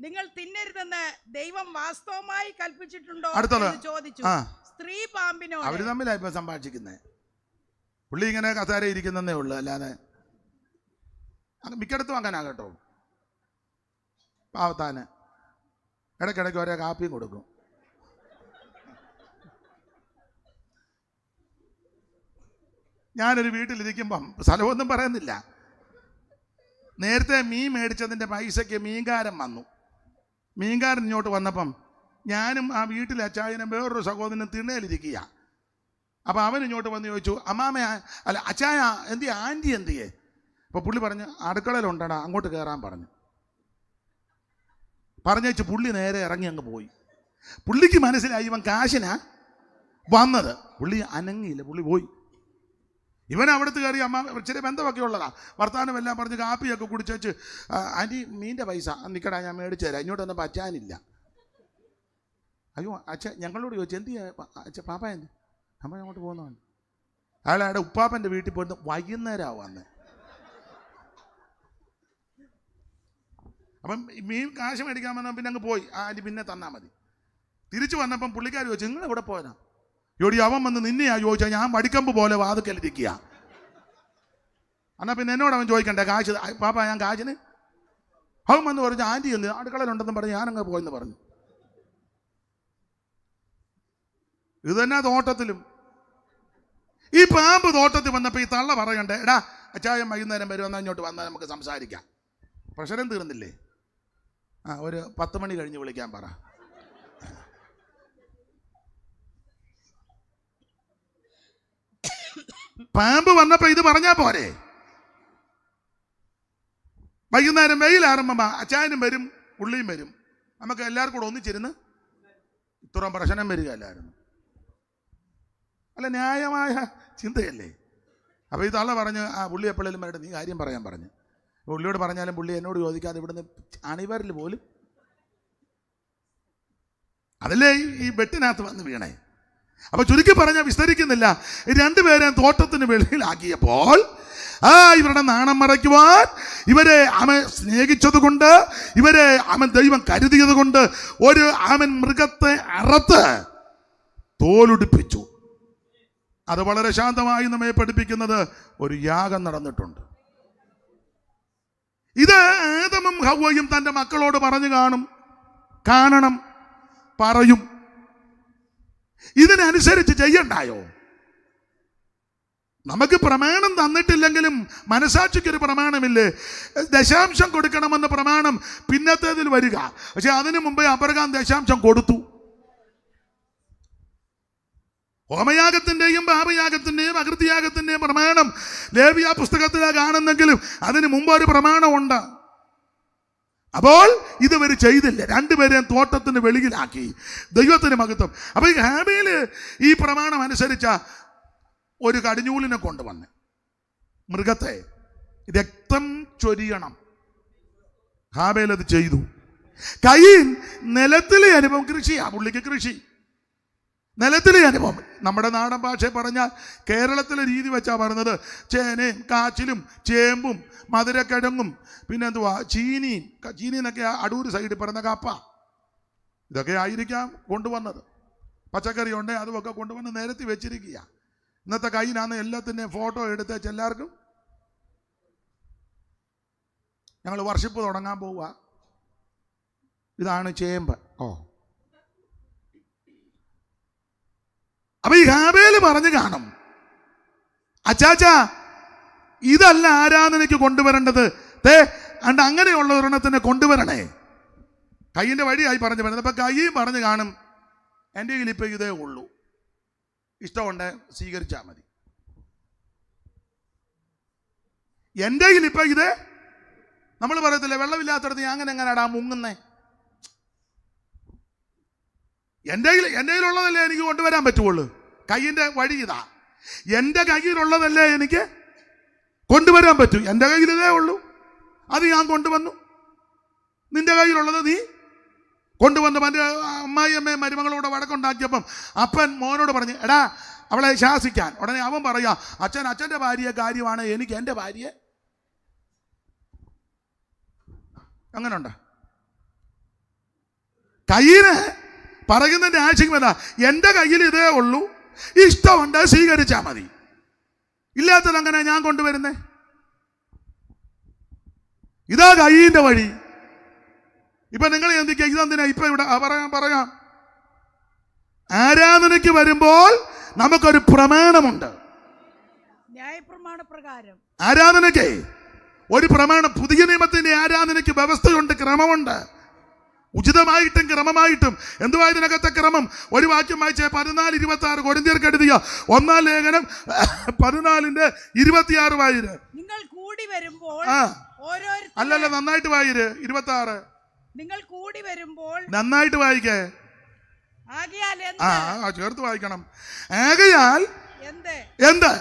നിങ്ങൾ തിന്നരുതെന്ന് ദൈവം വാസ്തവമായി കൽപ്പിച്ചിട്ടുണ്ടോ എന്ന് ചോദിച്ചു. സ്ത്രീ പാമ്പിനോട്. അവര് തമ്മിലാ ഇപ്പൊ സംഭാഷിക്കുന്നേ. പുള്ളി ഇങ്ങനെ കസേര ഇരിക്കുന്നേ ഉള്ളു, അല്ലാതെ മിക്കടത്തും അങ്ങനെ കേട്ടോ. പാവത്താന് ഇടയ്ക്കിടയ്ക്ക് ഒരേ കാപ്പിയും കൊടുക്കും. ഞാനൊരു വീട്ടിലിരിക്കുമ്പം സ്ഥലമൊന്നും പറയുന്നില്ല, നേരത്തെ മീൻ മേടിച്ചതിൻ്റെ പൈസയ്ക്ക് മീൻകാരൻ വന്നു. മീൻകാരൻ ഇങ്ങോട്ട് വന്നപ്പം ഞാനും ആ വീട്ടിലെ അച്ചായനും വേറൊരു സഹോദരനും തിണ്ണയിലിരിക്കുക. അപ്പം അവൻ ഇങ്ങോട്ട് വന്ന് ചോദിച്ചു, അമ്മാമ അല്ല അച്ചായ എന്തിയെ, ആൻറ്റി എന്തിയെ? അപ്പോൾ പുള്ളി പറഞ്ഞു, അടുക്കളയിലുണ്ടടാ, അങ്ങോട്ട് കയറാൻ പറഞ്ഞു. പറഞ്ഞേച്ച് പുള്ളി നേരെ ഇറങ്ങി അങ്ങ് പോയി. പുള്ളിക്ക് മനസ്സിലായി ഇവൻ കാശിനാ വന്നത്. പുള്ളി അനങ്ങിയില്ല, പുള്ളി പോയി. ഇവൻ അവിടുത്തെ കയറി അമ്മ ഇച്ചിരി ബന്ധമൊക്കെ ഉള്ളതാ, വർത്താനം എല്ലാം പറഞ്ഞ് കാപ്പിയൊക്കെ കുടിച്ചു. ആൻറ്റി മീൻ്റെ പൈസ നിൽക്കടാ, ഞാൻ മേടിച്ചു തരാം. ഇങ്ങോട്ട് വന്നപ്പോൾ അച്ചാനില്ല. അയ്യോ അച്ഛ ഞങ്ങളോട് ചോദിച്ചു, എന്ത് അച്ഛ പാപ്പ എന്ത്? അമ്മ അങ്ങോട്ട് പോകുന്നതാണ്. അയാളവിടെ ഉപ്പാപ്പൻ്റെ വീട്ടിൽ പോയിട്ട് വൈകുന്നേരമാണ് വന്നത്. അപ്പം മീൻ കാശ് മേടിക്കാൻ വന്നാൽ പിന്നെ അങ്ങ് പോയി. ആൻറ്റി പിന്നെ തന്നാൽ മതി. തിരിച്ചു വന്നപ്പം പുള്ളിക്കാർ ചോദിച്ചു, നിങ്ങൾ എവിടെ പോയതാ? ജോഡി അവൻ വന്ന് നിന്നെയാ ചോദിച്ചാൽ ഞാൻ വടിക്കമ്പ് പോലെ വാതുക്കലിരിക്കുക. എന്നാൽ പിന്നെ എന്നോട് അവൻ ചോദിക്കണ്ടേ കാശ്? പാപ്പ ഞാൻ കാശിന്. അവൻ വന്ന് പറഞ്ഞു, ആൻറ്റി എന്ന് അടുക്കളയിലുണ്ടെന്ന് പറഞ്ഞ് ഞാനങ്ങ് പോയെന്ന് പറഞ്ഞു. ഇത് തന്നെ തോട്ടത്തിലും. ഈ പാമ്പ് തോട്ടത്തിൽ വന്നപ്പോൾ ഈ തള്ള പറയണ്ടേ, എടാ അച്ചായം വൈകുന്നേരം വരുമെന്നാൽ ഇങ്ങോട്ട് വന്നാൽ നമുക്ക് സംസാരിക്കാം. പ്രശ്നം തീർന്നില്ലേ? ഒരു 10 മണി കഴിഞ്ഞ് വിളിക്കാൻ പറ. പാമ്പ് വന്നപ്പോ ഇത് പറഞ്ഞാ പോരെ? വൈകുന്നേരം വെയിലാറുമ്പോ അച്ചായനും വരും, പുള്ളിയും വരും, നമുക്ക് എല്ലാവർക്കും കൂടെ ഒന്നിച്ചിരുന്ന് ഇത്രയും പ്രശ്നം വരികയല്ലായിരുന്നു. അല്ല, ന്യായമായ ചിന്തയല്ലേ? അപ്പൊ ഈ തള്ള പറഞ്ഞ്, പുള്ളി എപ്പോഴേലും വരട്ടെ, നീ കാര്യം പറയാൻ പറഞ്ഞു. പുള്ളിയോട് പറഞ്ഞാലും പുള്ളി എന്നോട് ചോദിക്കാതെ ഇവിടുന്ന് അണിവരിൽ പോലും. അതല്ലേ ഈ വെട്ടിനകത്ത് വന്ന് വീണേ. അപ്പൊ ചുരുക്കി പറഞ്ഞാൽ വിസ്തരിക്കുന്നില്ല, രണ്ടുപേരെയും തോട്ടത്തിന് വെളിയിലാക്കിയപ്പോൾ ഇവരുടെ നാണം മറയ്ക്കുവാൻ, ഇവരെ അവൻ സ്നേഹിച്ചത് കൊണ്ട്, ഇവരെ അവൻ ദൈവം കരുതിയത് കൊണ്ട് ഒരു അവൻ മൃഗത്തെ അറുത്ത് തോലുടിപ്പിച്ചു. അത് വളരെ ശാന്തമായി നമ്മെ പഠിപ്പിക്കുന്നത് ഒരു യാഗം നടന്നിട്ടുണ്ട്. ഇത് ആദമും ഹവ്വയും തൻ്റെ മക്കളോട് പറഞ്ഞു കാണണം, പറയും. ഇതിനനുസരിച്ച് ചെയ്യണ്ടായോ? നമുക്ക് പ്രമാണം തന്നിട്ടില്ലെങ്കിലും മനസാക്ഷിക്കൊരു പ്രമാണമില്ലേ? ദശാംശം കൊടുക്കണമെന്ന പ്രമാണം പിന്നത്തേതിൽ വരിക. പക്ഷെ അതിനു മുമ്പേ അബ്രഹാം ദശാംശം കൊടുത്തു. ഹോമയാഗത്തിന്റെയും പാപയാഗത്തിന്റെയും അകൃത്യയാഗത്തിന്റെയും പ്രമാണം ലേവ്യ പുസ്തകത്തിലാണ് കാണുന്നെങ്കിലും അതിന് മുമ്പ് ഒരു പ്രമാണമുണ്ട്. അപ്പോൾ ഇതുവർ ചെയ്തില്ല. രണ്ടുപേരെയും തോട്ടത്തിന് വെളിയിലാക്കി. ദൈവത്തിന് മഹത്വം. അപ്പൊ ഈ ഹാബേല് ഈ പ്രമാണം അനുസരിച്ച ഒരു കടിഞ്ഞൂലിനെ കൊണ്ടുവന്ന് മൃഗത്തെ രക്തം ചൊരിയണം. ഹാബേൽ അത് ചെയ്തു. കയീൻ നിലത്തിലെ അനുഭവം, കൃഷിയാ പുള്ളിക്ക്, കൃഷി നിലത്തിലെ അനുഭവം. നമ്മുടെ നാടൻ ഭാഷ പറഞ്ഞാൽ കേരളത്തിലെ രീതി വെച്ചാ പറഞ്ഞത് ചേനയും കാച്ചിലും ചേമ്പും മധുരക്കിഴങ്ങും പിന്നെ എന്തുവാ ചീനി എന്നൊക്കെ അടൂർ സൈഡിൽ പറഞ്ഞ കപ്പ, ഇതൊക്കെ ആയിരിക്കാം കൊണ്ടുവന്നത്. പച്ചക്കറി ഉണ്ടേ അതുമൊക്കെ കൊണ്ടുവന്ന് നിരത്തി വെച്ചിരിക്കുക. ഇന്നത്തെ കയ്യിലാണ് എല്ലാത്തിൻ്റെയും ഫോട്ടോ എടുത്ത് എല്ലാവർക്കും ഞങ്ങൾ വർഷിപ്പ് തുടങ്ങാൻ പോവുക. ഇതാണ് ചേമ്പ്. അപ്പൊ ഈ ഹാബേല് പറഞ്ഞു കാണും, അച്ചാച്ചാ ഇതല്ല ആരാധനയ്ക്ക് കൊണ്ടുവരേണ്ടത്, അങ്ങനെയുള്ള ഒരെണ്ണത്തിനെ കൊണ്ടുവരണേ. കയ്യിന്റെ വഴിയായി പറഞ്ഞു വരുന്നത്. അപ്പൊ കയ്യും പറഞ്ഞു കാണും, എൻ്റെ കയ്യിൽ ഇപ്പൊ ഇതേ ഉള്ളൂ, ഇഷ്ടമുണ്ട് സ്വീകരിച്ചാൽ മതി. എൻ്റെ കയ്യിൽ ഇപ്പൊ ഇത്, നമ്മൾ പറയത്തില്ലേ വെള്ളമില്ലാത്തടത്ത് ഞാൻ എങ്ങനെയാടാ മുങ്ങുന്നേ? എൻ്റെ കയ്യിലുള്ളതല്ലേ എനിക്ക് കൊണ്ടുവരാൻ പറ്റുള്ളൂ. കയ്യിൻ്റെ വഴി ഇതാ. എൻ്റെ കയ്യിലുള്ളതല്ലേ എനിക്ക് കൊണ്ടുവരാൻ പറ്റൂ. എൻ്റെ കയ്യിൽ ഇതേ ഉള്ളൂ, അത് ഞാൻ കൊണ്ടുവന്നു. നിന്റെ കയ്യിലുള്ളത് നീ കൊണ്ടുവന്നു. എൻ്റെ അമ്മായിയമ്മയും മരുമകളോട് വഴക്കുണ്ടാക്കിയപ്പം അപ്പൻ മോനോട് പറഞ്ഞു, എടാ അവളെ ശാസിക്കാൻ. ഉടനെ അവൻ പറയാ, അച്ഛൻ്റെ ഭാര്യയെ കാര്യമാണ്, എനിക്ക് എൻ്റെ ഭാര്യയെ. അങ്ങനെയുണ്ട്. കയ്യിന് പറയുന്നതിന്റെ ആശയം എന്താ? എൻ്റെ കയ്യിൽ ഇതേ ഉള്ളൂ, ഇഷ്ടമുണ്ട് സ്വീകരിച്ചാൽ മതി, ഇല്ലാത്തത് അങ്ങനെ ഞാൻ കൊണ്ടുവരുന്നേ. ഇതാ കയ്യിന്റെ വഴി. ഇപ്പൊ നിങ്ങൾ ചിന്തിക്കുക, ഇതെന്തിനാ ഇപ്പൊ ഇവിടെ പറയാം. ആരാധനയ്ക്ക് വരുമ്പോൾ നമുക്കൊരു പ്രമാണമുണ്ട്. ന്യായപ്രമാണപ്രകാരം ആരാധനയ്ക്ക് ഒരു പ്രമാണം. പുതിയ നിയമത്തിന്റെ ആരാധനയ്ക്ക് വ്യവസ്ഥയുണ്ട്, ക്രമമുണ്ട്. ഉചിതമായിട്ടും ക്രമമായിട്ടും. എന്തുവാ ഇതിനകത്തെ ക്രമം? ഒരു വാക്യം വായിച്ചേ, 14:26 കൊരിന്ത്യർക്ക് എഴുതിയ 1-ാം ലേഖനം 14:26 വായിര്. നിങ്ങൾ കൂടി വരുമ്പോൾ അല്ലല്ല, നന്നായിട്ട് വായിര്. 26 നിങ്ങൾ കൂടി വരുമ്പോൾ നന്നായിട്ട് വായിക്കേ. ആകയാൽ ചേർത്ത് വായിക്കണം. ആകയാൽ എന്ത്?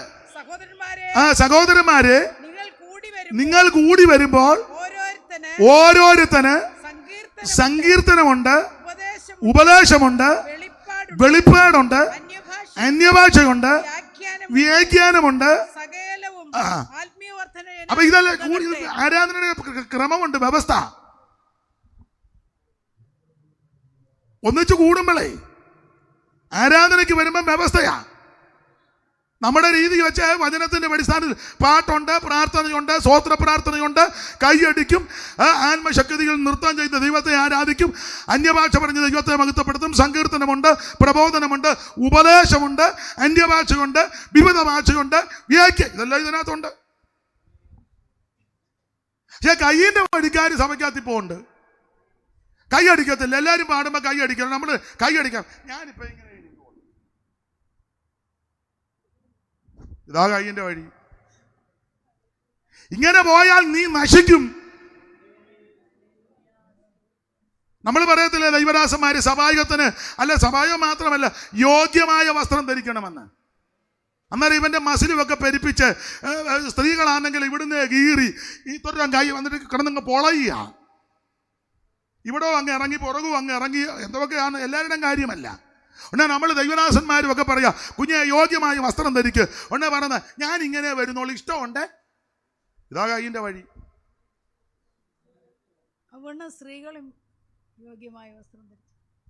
സഹോദരന്മാരെ, നിങ്ങൾ കൂടി വരുമ്പോൾ ഓരോരുത്തന് സങ്കീർത്തനമുണ്ട്, ഉപദേശമുണ്ട്, വെളിപ്പാടുണ്ട്, അന്യഭാഷയുണ്ട്, വ്യാഖ്യാനമുണ്ട്. അപ്പൊ ഇതല്ല ആരാധനയുടെ ക്രമമുണ്ട്, വ്യവസ്ഥ. ഒന്നിച്ചു കൂടുമ്പോഴേ ആരാധനയ്ക്ക് വരുമ്പം വ്യവസ്ഥയാ. നമ്മുടെ രീതി വെച്ച് വചനത്തിന്റെ അടിസ്ഥാനത്തിൽ പാട്ടുണ്ട്, പ്രാർത്ഥനയുണ്ട്, സ്തോത്ര പ്രാർത്ഥനയുണ്ട്, കൈയടിക്കും, ആത്മശക്തിയിൽ നൃത്തം ചെയ്ത് ദൈവത്തെ ആരാധിക്കും, അന്യഭാഷ പറഞ്ഞ് ദൈവത്തെ മഹത്വപ്പെടുത്തും, സങ്കീർത്തനമുണ്ട്, പ്രബോധനമുണ്ട്, ഉപദേശമുണ്ട്, അന്യഭാഷയുണ്ട്, വിവിധ ഭാഷയുണ്ട്, വ്യാഖ്യ, ഇതെല്ലാം ഇതിനകത്തുണ്ട്. പക്ഷേ കയ്യിന്റെ വഴിക്കാർ സഭയ്ക്കകത്തിപ്പോ ഉണ്ട്. കൈയടിക്കത്തില്ല. എല്ലാവരും പാടുമ്പോൾ കൈയടിക്കണം. നമ്മൾ കൈയടിക്കാം. ഞാനിപ്പോ ഇങ്ങനെ ഇതാ കയ്യിന്റെ വഴി. ഇങ്ങനെ പോയാൽ നീ നശിക്കും. നമ്മൾ പറയത്തില്ലേ ദൈവദാസന്മാര് സഭായത്തിന് അല്ല, സഭായം മാത്രമല്ല, യോഗ്യമായ വസ്ത്രം ധരിക്കണമെന്ന്. അന്നേരം ഇവന്റെ മസിലുമൊക്കെ പെരുപ്പിച്ച് സ്ത്രീകളാണെങ്കിൽ ഇവിടുന്ന് ഗീറി ഈ തൊട്ടാൻ കൈ വന്നിട്ട് കിടന്നങ്ങ് പൊളയുക. ഇവിടെ അങ്ങ് ഇറങ്ങി, പുറകും അങ്ങ് ഇറങ്ങി, എന്തൊക്കെയാണ് എല്ലാവരുടെയും കാര്യമല്ല. ഉടനെ നമ്മൾ ദൈവദാസന്മാരും ഒക്കെ പറയാ, കുഞ്ഞെ യോഗ്യമായ വസ്ത്രം ധരിക്ക്. ഉടനെ പറഞ്ഞ ഞാൻ ഇങ്ങനെ വരുന്നോളൂ, ഇഷ്ടമുണ്ട്. ഇതാ കയ്യിന്റെ വഴി. സ്ത്രീകളും യോഗ്യമായ വസ്ത്രം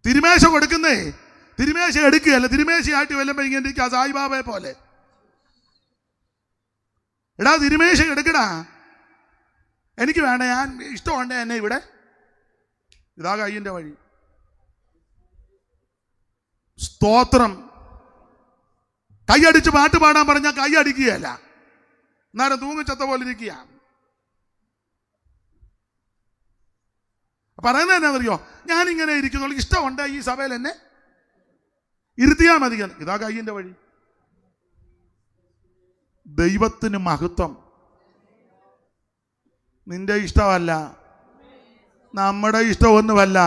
തിരുമേശ കൊടുക്കുന്നേ, തിരുമേശ എടുക്കുകയല്ല. തിരുമേശയായിട്ട് വല്ലപ്പോ ഇങ്ങനെ ഇരിക്കുക, സായിബാബയെ പോലെ. എടാ തിരുമേശ എടുക്കടാ, എനിക്ക് വേണ്ട, ഞാൻ ഇഷ്ടമുണ്ട് എന്നെ ഇവിടെ. ഇതാ കയ്യിന്റെ വഴി. സ്തോത്രം. കൈയടിച്ച് പാട്ട് പാടാൻ പറഞ്ഞാൽ കൈ അടിക്കുകയല്ല, എന്നാലും തൂങ്ങിച്ചത്ത പോലെ ഇരിക്കുക. പറയുന്നത് എന്നാന്നറിയോ? ഞാനിങ്ങനെ ഇരിക്കുന്നുള്ളൂ, ഇഷ്ടമുണ്ട് ഈ സഭയിൽ എന്നെ ഇരുത്തിയാൽ മതി. ഇതാ കയ്യിന്റെ വഴി. ദൈവത്തിന് മഹത്വം. നിന്റെ ഇഷ്ടമല്ല, നമ്മുടെ ഇഷ്ടമൊന്നുമല്ല.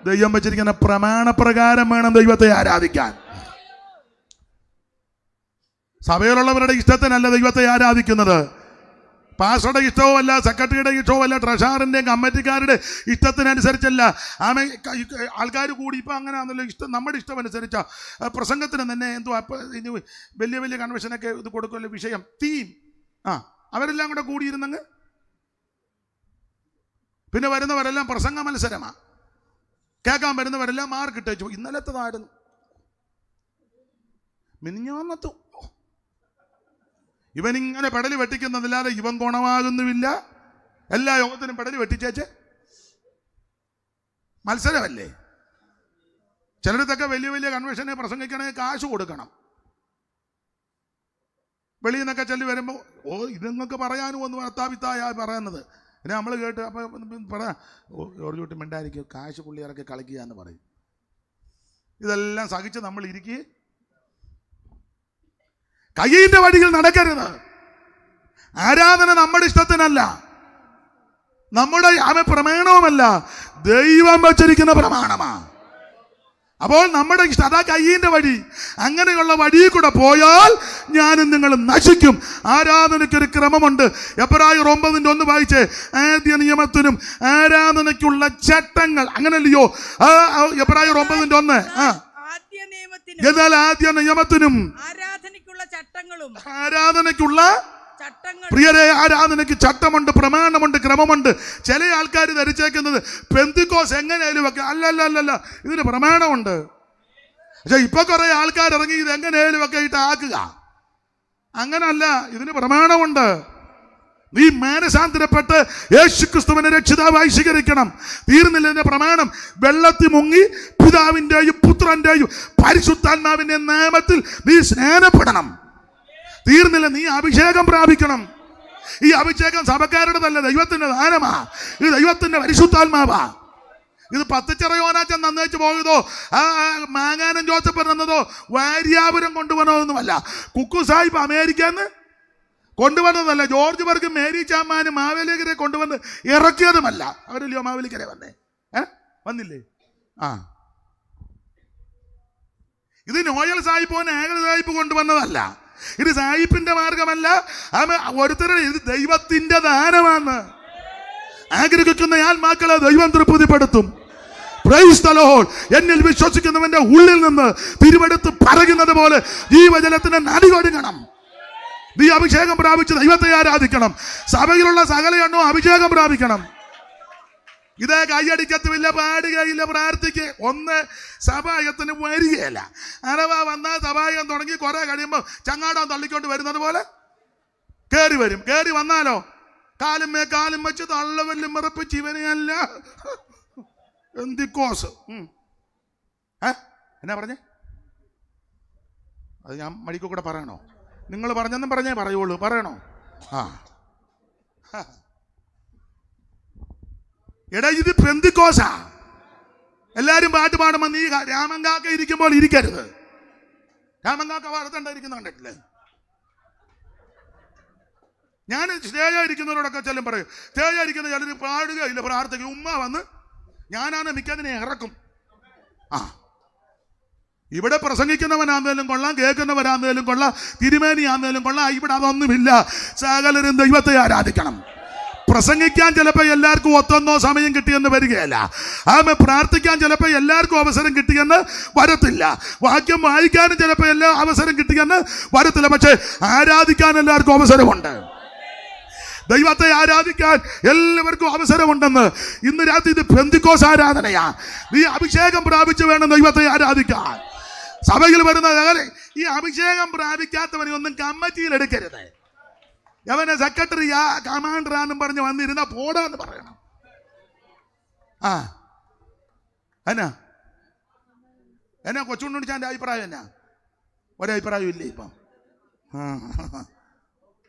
ദൈവം വെച്ചിരിക്കുന്ന പ്രമാണപ്രകാരം വേണം ദൈവത്തെ ആരാധിക്കാൻ. സഭയിലുള്ളവരുടെ ഇഷ്ടത്തിനല്ല ദൈവത്തെ ആരാധിക്കുന്നത്. പാസ്റ്ററുടെ ഇഷ്ടവുമല്ല, സെക്രട്ടറിയുടെ ഇഷ്ടവുമല്ല, ട്രഷറിൻ്റെയും കമ്മിറ്റിക്കാരുടെ ഇഷ്ടത്തിനനുസരിച്ചല്ല. ആൾക്കാർ കൂടി ഇപ്പം അങ്ങനെ ആണല്ലോ, ഇഷ്ടം നമ്മുടെ ഇഷ്ടമനുസരിച്ച പ്രസംഗത്തിന് തന്നെ എന്തുവാ ഇനി വലിയ വലിയ കൺവെൻഷനൊക്കെ ഇത് കൊടുക്കുമല്ലോ, വിഷയം, തീം. അവരെല്ലാം കൂടെ കൂടിയിരുന്നങ്ങ് പിന്നെ വരുന്നവരെല്ലാം പ്രസംഗ മത്സരമാണ്. കേൾക്കാൻ വരുന്നവരെല്ലാം മാർക്ക് ഇട്ടു. ഇന്നലത്തതായിരുന്നു, മിനിഞ്ഞാന്നത്തു. ഇവനിങ്ങനെ പെടല് വെട്ടിക്കുന്നതില്ലാതെ ഇവൻ ഗുണമാകുന്നുമില്ല. എല്ലാ യോഗത്തിനും പെടല് വെട്ടിച്ചേച്ച് മത്സരമല്ലേ. ചിലടത്തൊക്കെ വലിയ വലിയ കൺവെൻഷനെ പ്രസംഗിക്കണമെങ്കിൽ കാശ് കൊടുക്കണം. വെളിയിൽ നിന്നൊക്കെ ചെല്ലി വരുമ്പോൾ ഇത് നിങ്ങൾക്ക് പറയാനും ഒന്ന് വർത്താവിത്തായ പറയുന്നത്. പിന്നെ നമ്മൾ കേട്ട് അപ്പം പറയാം, ജോർജ് കുട്ടി മിണ്ടായിരിക്കും, കാശ് പുള്ളി ഇറക്കി കളിക്കുക എന്ന് പറയും. ഇതെല്ലാം സഹിച്ച് നമ്മൾ ഇരിക്കുക. കയ്യിന്റെ വഴിയിൽ നടക്കരുത്. ആരാധന നമ്മുടെ ഇഷ്ടത്തിനല്ല, നമ്മുടെ പ്രമാണവുമല്ല, ദൈവം വച്ചിരിക്കുന്ന പ്രമാണമാണ്. അപ്പോൾ നമ്മുടെ ഇഷ്ടം അതാ കയ്യിന്റെ വഴി. അങ്ങനെയുള്ള വഴിയിൽ കൂടെ പോയാൽ ഞാനും നിങ്ങളും നശിക്കും. ആരാധനയ്ക്കൊരു ക്രമമുണ്ട്. എബ്രായർ 9:1 വായിച്ചേ. ആദ്യ നിയമത്തിനും ആരാധനയ്ക്കുള്ള ചട്ടങ്ങൾ, അങ്ങനല്ലയോ? എബ്രായർ 9:1. എന്നാൽ ആദ്യ നിയമത്തിനും ആരാധനയ്ക്കുള്ള പ്രിയരെ, ആരാധനയ്ക്ക് ചട്ടമുണ്ട്, പ്രമാണമുണ്ട്, ക്രമമുണ്ട്. ചില ആൾക്കാർ ധരിച്ചേക്കുന്നത് പെന്തിക്കോസ് എങ്ങനെയാലും ഒക്കെ. അല്ലല്ല, ഇതിന് പ്രമാണമുണ്ട്. പക്ഷെ ഇപ്പൊ കുറെ ആൾക്കാർ ഇറങ്ങി ഇത് എങ്ങനെയാലും ഒക്കെ ഇട്ട് ആക്കുക. അങ്ങനല്ല, ഇതിന് പ്രമാണമുണ്ട്. നീ മാനസാന്തരപ്പെട്ട് യേശുക്രിസ്തുവിനെ രക്ഷിതാവായി സ്വീകരിക്കണം. തീർന്നില്ല ഇതിന്റെ പ്രമാണം. വെള്ളത്തിൽ മുങ്ങി പിതാവിന്റെയും പുത്രന്റെയും പരിശുദ്ധാത്മാവിന്റെ നാമത്തിൽ നീ സ്നാനപ്പെടണം. തീർന്നില്ല, നീ അഭിഷേകം പ്രാപിക്കണം. ഈ അഭിഷേകം സഭക്കാരുടേതല്ല, ദൈവത്തിന്റെ ദാനമാ. ഇത് ദൈവത്തിന്റെ പരിശുദ്ധാത്മാവാ. ഇത് പത്തിച്ചിറയോനാച്ചൻ നന്നയിച്ചു പോയതോ മാങ്ങാനം ജോസഫ് എന്നതോ വാര്യാപുരം കൊണ്ടുവന്നതൊന്നുമല്ല. കുക്കു സാഹിബ് അമേരിക്കന്ന് കൊണ്ടുവന്നതല്ല. ജോർജ് ബർഗ്, മേരി ചാമാന് മാവേലിക്കരെ കൊണ്ടുവന്ന് ഇറക്കിയതുമല്ല. അവരല്ലയോ മാവേലിക്കരെ വന്നേ? വന്നില്ലേ? ഇത് നോയൽ സാഹിബോ നാഗൽ സാഹിബ് കൊണ്ടുവന്നതല്ല. ഇത് സാഹിബിന്റെ മാർഗമല്ല. ഒരുത്തരുടെ ഇത് ദൈവത്തിന്റെ ദാനമാണ്. ആഗ്രഹിക്കുന്ന ആത്മാക്കളെ ദൈവം തൃപ്തിപ്പെടുത്തും. Praise the Lord. എന്നിൽ വിശ്വസിക്കുന്നവന്റെ ഉള്ളിൽ നിന്ന് തിരുവെടുത്ത് പറയുന്നത് പോലെ ജീവജലത്തിന് നദി ഒഴുകണം. നീ അഭിഷേകം പ്രാപിച്ച് ദൈവത്തെ ആരാധിക്കണം. സഭയിലുള്ള സകല എണ്ണവും അഭിഷേകം പ്രാപിക്കണം. ഇതേ കൈയടിക്കത്തുമില്ല, പാടുകയില്ല, പ്രാർത്ഥിക്കുക ഒന്ന് സഭായത്തിന് വരികയല്ല. അഥവാ വന്നാൽ സഭായം തുടങ്ങി കുറെ കഴിയുമ്പോൾ ചങ്ങാടം തള്ളിക്കൊണ്ട് വരുന്നത് പോലെ കയറി വരും. കയറി വന്നാലോ കാലും വെച്ച് തള്ളവല്ലും മറപ്പിച്ച് ഇവനെയല്ല എന്തിക്കോസ്. എന്നാ പറഞ്ഞേ? അത് ഞാൻ മടിക്കു കൂടെ പറയണോ? നിങ്ങൾ പറഞ്ഞെന്നും പറഞ്ഞേ പറയുള്ളൂ. പറയണോ? എടാ, ഇത് പെന്തിക്കോസാ. എല്ലാരും പാട്ട് പാടുമ്പോ നീ രാമങ്കാക്ക ഇരിക്കുമ്പോൾ ഇരിക്കരുത്. രാമങ്കാക്ക വാർത്തണ്ടായിരിക്കുന്ന കണ്ടിട്ടില്ലേ? ഞാൻ സ്റ്റേജായിരിക്കുന്നവരോടൊക്കെ ചെല്ലും പറയും. സ്റ്റേജായിരിക്കുന്ന ചിലർ പാടുകയില്ല, പ്രാർത്ഥിക്കും. ഉമ്മ വന്ന് ഞാനാണ് മിക്കതിനെ ഇറക്കും. ഇവിടെ പ്രസംഗിക്കുന്നവനാന്നേലും കൊള്ളാം, കേൾക്കുന്നവരാന്നേലും കൊള്ളാം, തിരുമേനിയാന്നേലും കൊള്ളാം. ഇവിടെ അതൊന്നുമില്ല. സകലരും ദൈവത്തെ ആരാധിക്കണം. പ്രസംഗിക്കാൻ ചിലപ്പോൾ എല്ലാവർക്കും ഒത്തൊന്നോ സമയം കിട്ടിയെന്ന് വരികയല്ല. പ്രാർത്ഥിക്കാൻ ചിലപ്പോൾ എല്ലാവർക്കും അവസരം കിട്ടിയെന്ന് വരത്തില്ല. വാക്യം വായിക്കാനും ചിലപ്പോൾ എല്ലാ അവസരം കിട്ടിയെന്ന് വരത്തില്ല. പക്ഷെ ആരാധിക്കാൻ എല്ലാവർക്കും അവസരമുണ്ട്. ദൈവത്തെ ആരാധിക്കാൻ എല്ലാവർക്കും അവസരമുണ്ടെന്ന്. ഇന്ന് രാത്രി ഇത് പെന്തിക്കോസ് ആരാധനയാ. നീ അഭിഷേകം പ്രാപിച്ചു വേണം ദൈവത്തെ ആരാധിക്കാൻ. സഭയിൽ വരുന്ന ഈ അഭിഷേകം പ്രാപിക്കാത്തവനെ ഒന്നും കമ്മിറ്റിയിൽ എടുക്കരുത്. അവനെ സെക്രട്ടറിയാ കമാൻഡറാന്നും പറഞ്ഞ് വന്നിരുന്ന പോടാന്ന് പറയണം. എന്നാ കൊച്ചുണ്ണിച്ചാൻ്റെ അഭിപ്രായം എന്നാ? ഒരഭിപ്രായം ഇല്ലേ ഇപ്പം?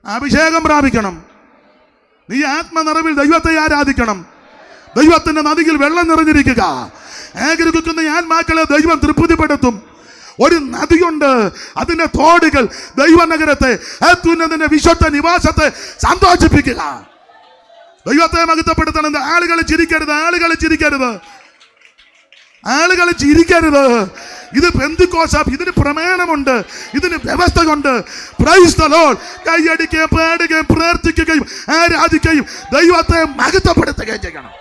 അഭിഷേകം പ്രാപിക്കണം. നീ ആത്മനിറവിൽ ദൈവത്തെ ആരാധിക്കണം. ദൈവത്തിന്റെ നദിയിൽ വെള്ളം നിറഞ്ഞിരിക്കുക. ആഗ്രഹിക്കുന്ന ആത്മാക്കളെ ദൈവം തൃപ്തിപ്പെടുത്തും. ഒരു നദിയുണ്ട്, അതിന്റെ തോടുകൾ ദൈവനഗരത്തെ, അത്യുന്നതന്റെ വിശുദ്ധ നിവാസത്തെ സന്തോഷിപ്പിക്കുക. ദൈവത്തെ മഹത്വപ്പെടുത്തണം. ആളുകൾ ചിരിക്കരുത്, ആളുകൾ ചിരിക്കരുത്. ഇത് പെന്തിക്കോസ്. ഇതിന് പ്രമാണമുണ്ട്, ഇതിന് വ്യവസ്ഥയുണ്ട്. Praise the Lord. കൈയടിക്കുകയും പാടുകയും പ്രാർത്ഥിക്കുകയും ആരാധിക്കുകയും ദൈവത്തെ മഹത്വപ്പെടുത്തുകയും ചെയ്യണം.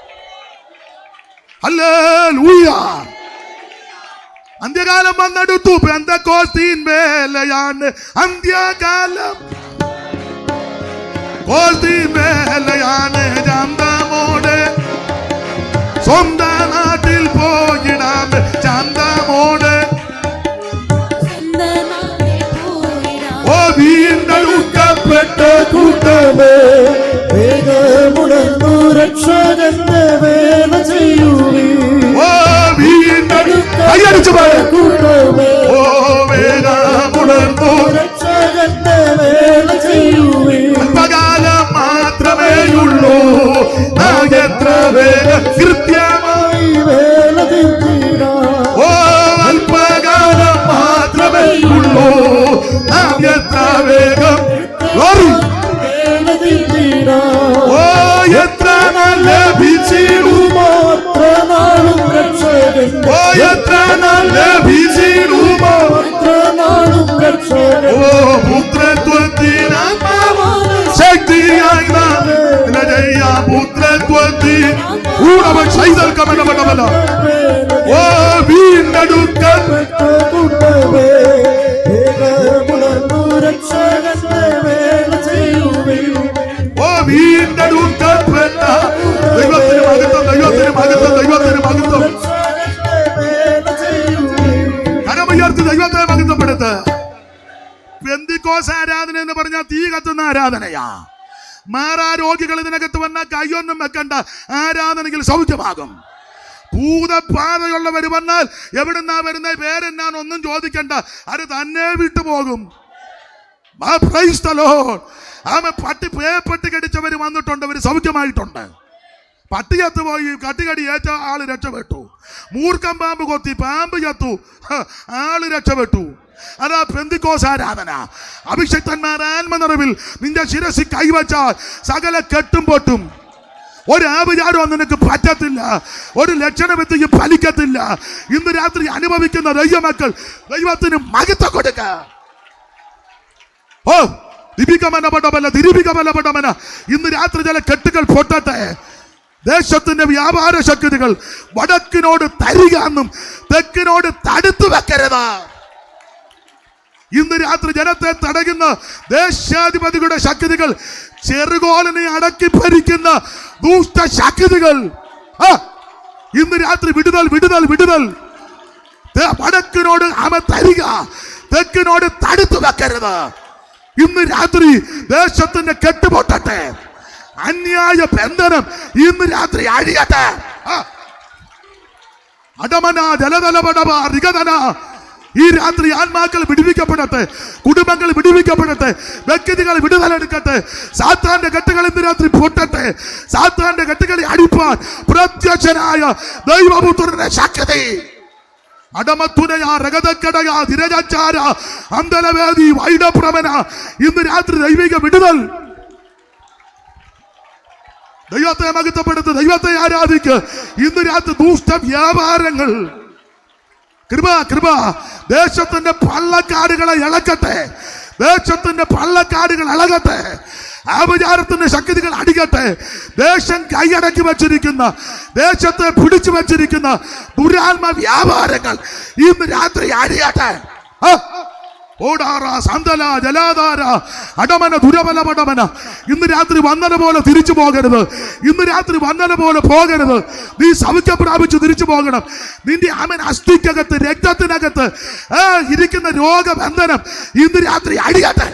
ഹല്ലേലൂയ. അന്ത്യകാലം വന്നെടുത്തു. പെന്തക്കോസ്തീൻ വേലയാണ് അന്ത്യകാലം. കോസ്തീൻ വേലയാണ് ചന്തമോടെ. സ്വന്തം നാട്ടിൽ പോയിടാം ചന്തമോടെ. ഓ വീണ്ടെടുക്കപ്പെട്ട കൂട്ടമേ, വേഗമുണർന്നു രക്ഷകന്റെ വേല ചെയ്യുവീ. ഓ വീണ്ടെടുക്കപ്പെട്ട കൂട്ടമേ, ഓ വേഗമുണർന്നു രക്ഷകന്റെ വേല ചെയ്യുവീ. അല്പകാലം മാത്രമേയുള്ളൂ, എത്ര വേഗം കൃത്യമായി വേല തീർത്തിടാം. ഓ അല്പകാലം മാത്രമേയുള്ളൂ, എത്ര വേഗം വേല തീർത്തിടാം. ഓ എത്ര നല്ല ലഭിച്ചിടുമോ അത്ര നാളും രക്ഷകൻ. ഓ എത്ര നല്ല ലഭിച്ചിടുമോ അത്ര നാളും രക്ഷകൻ. ഓ പുത്രത്വത്തിനാത്മാവാണ് ശക്തിയായി പുത്രത്വത്തിൽ ഓ വീണ്ടെടുക്കപ്പെട്ട കൂട്ടമേ, വേഗമുണർന്നു രക്ഷകന്റെ വേല ചെയ്യുവേ. പെന്തിക്കോസ് ആരാധന എന്ന് പറഞ്ഞാൽ തീ കത്തുന്ന ആരാധനയാ. മാറാ രോഗികൾ ഇതിനകത്ത് വന്നാൽ കയ്യൊന്നും വെക്കണ്ട, ആരാധനയിൽ സൗഖ്യമാകും. ഭൂതബാധയുള്ളവർ വന്നാൽ എവിടുന്നാ വരുന്ന പേരെന്നാന്നൊന്നും ചോദിക്കണ്ട, അത് തന്നെ വിട്ടുപോകും. പട്ടി പേപ്പട്ടി കടിച്ചവർ വന്നിട്ടുണ്ട്, അവർ സൗഖ്യമായിട്ടുണ്ട്. പട്ടിയത്ത് പോയി കട്ടികടി ഏറ്റ ആള് രക്ഷപ്പെട്ടു. മൂർഖം പാമ്പ് കൊത്തി പാമ്പ് ചത്തു, ആള് രക്ഷപ്പെട്ടു. അതാ പെന്തിക്കോസ് ആരാധന. അഭിഷക്തന്മാർ ആത്മനിറവിൽ നിന്റെ ശിരസി കൈവച്ചാൽ സകല കെട്ടും പൊട്ടും. ഒരു ആഭിചാരവും നിനക്ക് പറ്റത്തില്ല, ഒരു ലക്ഷണമെത്തിക്ക് ഫലിക്കത്തില്ല. ഇന്ന് രാത്രി അനുഭവിക്കുന്ന ദൈവമക്കൾ ദൈവത്തിന് മഹത്വം കൊടുക്ക. ഓ ദിപികമനപടമന ദിരിപികമനപടമന. ഇന്ന് രാത്രി ചില കെട്ടുകൾ പൊട്ടട്ടെ. ദേശത്തിന്റെ വ്യാപാര ശക്തികൾ വടക്കിനോട് തരിക എന്നും തെക്കിനോട് തടുത്തു വെക്കരുത്. ഇന്ന് രാത്രി ജനത്തെ തടയുന്ന ദേശാധിപതികളുടെ ശക്തികൾ, ചെറുകോലിനെ അടക്കി ഭരിക്കുന്ന ദുഷ്ട ശക്തികൾ, ഇന്ന് രാത്രി വിടുതൽ വിടുതൽ വിടുതൽ. വടക്കിനോട് തരിക, തെക്കിനോട് തടുത്തു വെക്കരുത്. ഇന്ന് രാത്രി ദേശത്തിന്റെ കെട്ടുപൊട്ടട്ടെ. അന്യായ ബന്ധനം ഇന്ന് രാത്രി അഴിയട്ടെ. അടമന ജലതലപടവ റിഗതന. ഈ രാത്രി ആത്മാക്കൾ വിടുവിക്കപ്പെടട്ടെ, കുടുംബങ്ങൾ വിടുവിക്കപ്പെടട്ടെ, വ്യക്തികൾ വിടുതലെടുക്കട്ടെ. സാത്താന്റെ കെട്ടുകൾ ഇന്ന് രാത്രി പൊട്ടട്ടെ. സാത്താന്റെ കെട്ടുകളെ അടിപ്പാൻ പ്രത്യക്ഷനായ ദൈവപുത്രന്റെ ശക്തി. അടമത്തുനയ രഗതക്കടയ ധിരജാര അന്തലവേദി വൈഡപ്രമന. ഇന്ന് രാത്രി ദൈവിക വിടുതൽ. ദൈവത്തെ മഹത്വപ്പെടുത്ത്, ദൈവത്തെ ആരാധിക്ക്. ഇന്ന് രാത്രി ദുഷ്ട വ്യാപാരങ്ങൾ കൃപ കൃപ ദേശത്തിന്റെ പള്ളക്കാടുകളെ ഇളക്കട്ടെ. ദേശത്തിന്റെ പള്ളക്കാടുകൾ ഇളകട്ടെ. ആഭിചാരത്തിന്റെ ശക്തികൾ അടിക്കട്ടെ. ദേശം കൈയടക്കി വെച്ചിരിക്കുന്ന, ദേശത്തെ പിടിച്ചു വെച്ചിരിക്കുന്ന ദുരാത്മ വ്യാപാരങ്ങൾ ഇന്ന് രാത്രി അടിയട്ടെ. ഓടാറ സന്തല ജലാധാര അടമന ദുരബലപടമന. ഇന്ന് രാത്രി വന്നന പോലെ തിരിച്ചു പോകരുത്. ഇന്ന് രാത്രി വന്നന പോലെ പോകരുത്. നീ സൗഖ്യം പ്രാപിച്ചു തിരിച്ചു പോകണം. നിന്റെ അമൻ അസ്ഥിക്കകത്ത് രക്തത്തിനകത്ത് ഇരിക്കുന്ന രോഗബന്ധനം ഇന്ന് രാത്രി അടിയട്ടെ.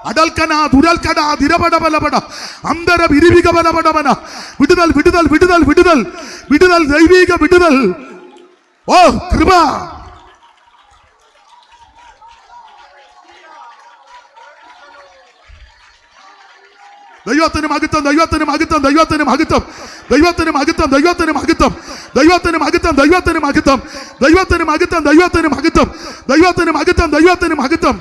അടൽക്കന ദുരൽക്കട ധിരപടബലപട അന്തര വിരിവികബലപടമന. വിടുതൽ വിടുതൽ വിടുതൽ വിടുതൽ വിടുതൽ ദൈവിക വിടുതൽ. ഓ കൃപ. ദൈവത്തിന് മഹത്വം, ദൈവത്തിന് മഹത്വം, ദൈവത്തിന് മഹത്വം, ദൈവത്തിന് മഹത്വം, ദൈവത്തിന് മഹത്വം, ദൈവത്തിന് മഹത്വം, ദൈവത്തിന് മഹത്വം, ദൈവത്തിന് മഹത്വം, ദൈവത്തിന് മഹത്വം, ദൈവത്തിന് മഹത്വം, ദൈവത്തിന് മഹത്വം.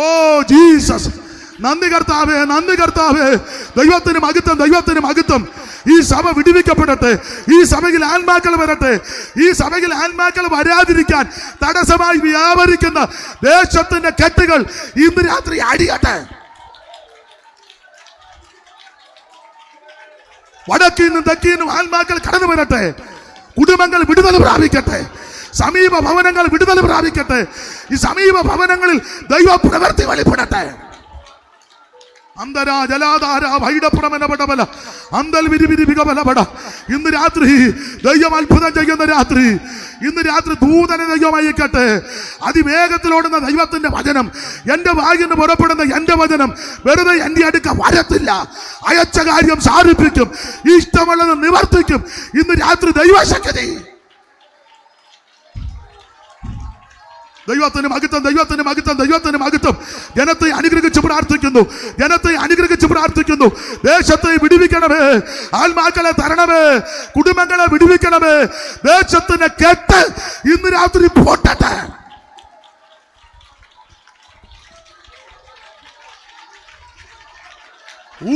ഓ ജീസസ്, നന്ദി കർത്താവേ, നന്ദി കർത്താവേ. ദൈവത്തിന് മഹത്വം, ദൈവത്തിന് മഹത്വം. ഈ സഭ വിടുവിക്കപ്പെടട്ടെ. ഈ സഭയിൽ ആത്മാക്കൾ വരട്ടെ. ഈ സഭയിൽ ആത്മാക്കൾ വരാതിരിക്കാൻ തടസ്സമായി വ്യാപരിക്കുന്ന ദേശത്തിന്റെ കെട്ടുകൾ ഇന്ന് രാത്രി അടിയട്ടെ. വടക്കിന്നും തെക്കിന്നും ആത്മാക്കൾ കടന്നു വരട്ടെ. കുടുംബങ്ങൾ വിടുതൽ പ്രാപിക്കട്ടെ. സമീപ ഭവനങ്ങൾ വിടുതൽ പ്രാപിക്കട്ടെ. ഈ സമീപ ഭവനങ്ങളിൽ ദൈവ പ്രവൃത്തി വെളിപ്പെടട്ടെ. അന്തരാ ജലാധാര വൈഡപ്രമനപടബല അന്തൽ വിരിവിരിവികബലപട. ഇന്ന് രാത്രി ദൈവം അത്ഭുതം ചെയ്യുന്ന രാത്രി. ഇന്ന് രാത്രി ദൂതനെ ദൈവം അയക്കട്ടെ. അതിവേഗത്തിലോടുന്ന ദൈവത്തിന്റെ വചനം, എന്റെ വായിൽ നിന്ന് പുറപ്പെടുന്ന എന്റെ വചനം വെറുതെ എന്റെ അടുക്ക വരത്തില്ല. അയച്ച കാര്യം സാധിപ്പിക്കും, ഇഷ്ടമുള്ളത് നിവർത്തിക്കും. ഇന്ന് രാത്രി ദൈവശക്തി. ദൈവത്തിന് മഹത്വം, ദൈവത്തിന് മഹത്വം, ദൈവത്തിന് മഹത്വം. ജനത്തെ അനുഗ്രഹിച്ച് പ്രാർത്ഥിക്കുന്നു, ജനത്തെ അനുഗ്രഹിച്ച് പ്രാർത്ഥിക്കുന്നു. ദേശത്തെ വിടുവിക്കണമേ, ആത്മാക്കളെ തരണമേ, കുടുംബങ്ങളെ വിടുവിക്കണമേ. ദേശത്തിന് കെട്ട് ഇന്ന് രാത്രി പൊട്ടട്ടെ.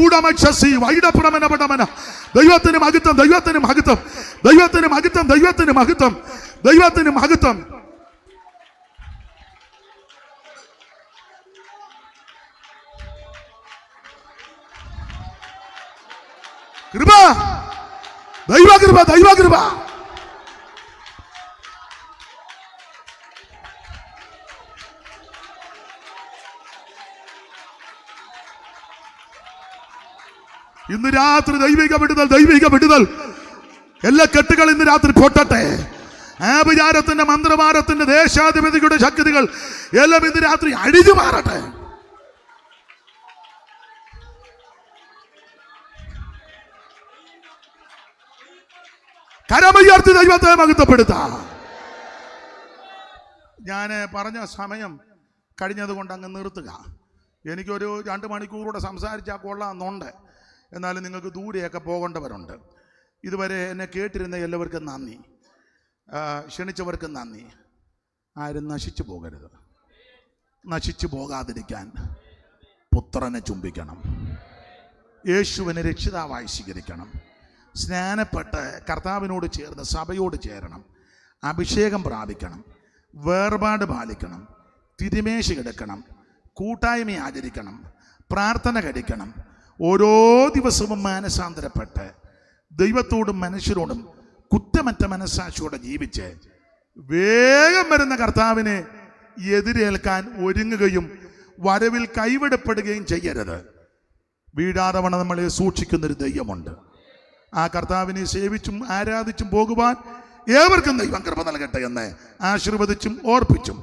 ഊടമക്ഷസി വൈഡപ്രമനപടമന. ദൈവത്തിന് മഹത്വം, ദൈവത്തിന് മഹത്വം, ദൈവത്തിന് മഹത്വം, ദൈവത്തിന് മഹത്വം, ദൈവത്തിന് മഹത്വം. കൃപ, ദൈവകൃപ, ദൈവകൃപ. ഇന്ന് രാത്രി ദൈവിക വിടുതൽ, ദൈവിക വിടുതൽ. എല്ലാ കെട്ടുകൾ ഇന്ന് രാത്രി പൊട്ടട്ടെ. ആ വിചാരത്തിന്റെ മന്ത്രവാദത്തിന്റെ ദേശാധിപതിയുടെ ശക്തികൾ എല്ലാം ഇന്ന് രാത്രി അഴിഞ്ഞു മാറട്ടെ. കരമുയർത്തി ദൈവത്തെ മഹത്വപ്പെടുത്താം. ഞാൻ പറഞ്ഞ സമയം കഴിഞ്ഞത് കൊണ്ട് അങ്ങ് നിർത്തുക. എനിക്കൊരു 2 മണിക്കൂറൂടെ സംസാരിച്ചാൽ കൊള്ളാമെന്നുണ്ട്. എന്നാലും നിങ്ങൾക്ക് ദൂരെയൊക്കെ പോകേണ്ടവരുണ്ട്. ഇതുവരെ എന്നെ കേട്ടിരുന്ന എല്ലാവർക്കും നന്ദി, ക്ഷണിച്ചവർക്കും നന്ദി. ആരും നശിച്ചു പോകരുത്. നശിച്ചു പോകാതിരിക്കാൻ പുത്രനെ ചുംബിക്കണം, യേശുവിനെ രക്ഷിതാവായി സ്വീകരിക്കണം, സ്നാനപ്പെട്ട് കർത്താവിനോട് ചേർന്ന് സഭയോട് ചേരണം, അഭിഷേകം പ്രാപിക്കണം, വേർപാട് പാലിക്കണം, തിരുമേശ എടുക്കണം, കൂട്ടായ്മ ആചരിക്കണം, പ്രാർത്ഥന കഴിക്കണം. ഓരോ ദിവസവും മാനസാന്തരപ്പെട്ട് ദൈവത്തോടും മനുഷ്യരോടും കുറ്റമറ്റ മനസ്സാക്ഷിയോടെ ജീവിച്ച് വേഗം വരുന്ന കർത്താവിനെ എതിരേൽക്കാൻ ഒരുങ്ങുകയും വരവിൽ കൈവിടപ്പെടുകയും ചെയ്യരുത്. വീഴാതെ വണ്ണം നമ്മളെ സൂക്ഷിക്കുന്നൊരു ദൈവമുണ്ട്. ആ കർത്താവിനെ സേവിച്ചും ആരാധിച്ചും പോകുവാൻ ഏവർക്കും ദൈവം കൃപ നൽകട്ടെ എന്ന് ആശീർവദിച്ചും ഓർപ്പിച്ചും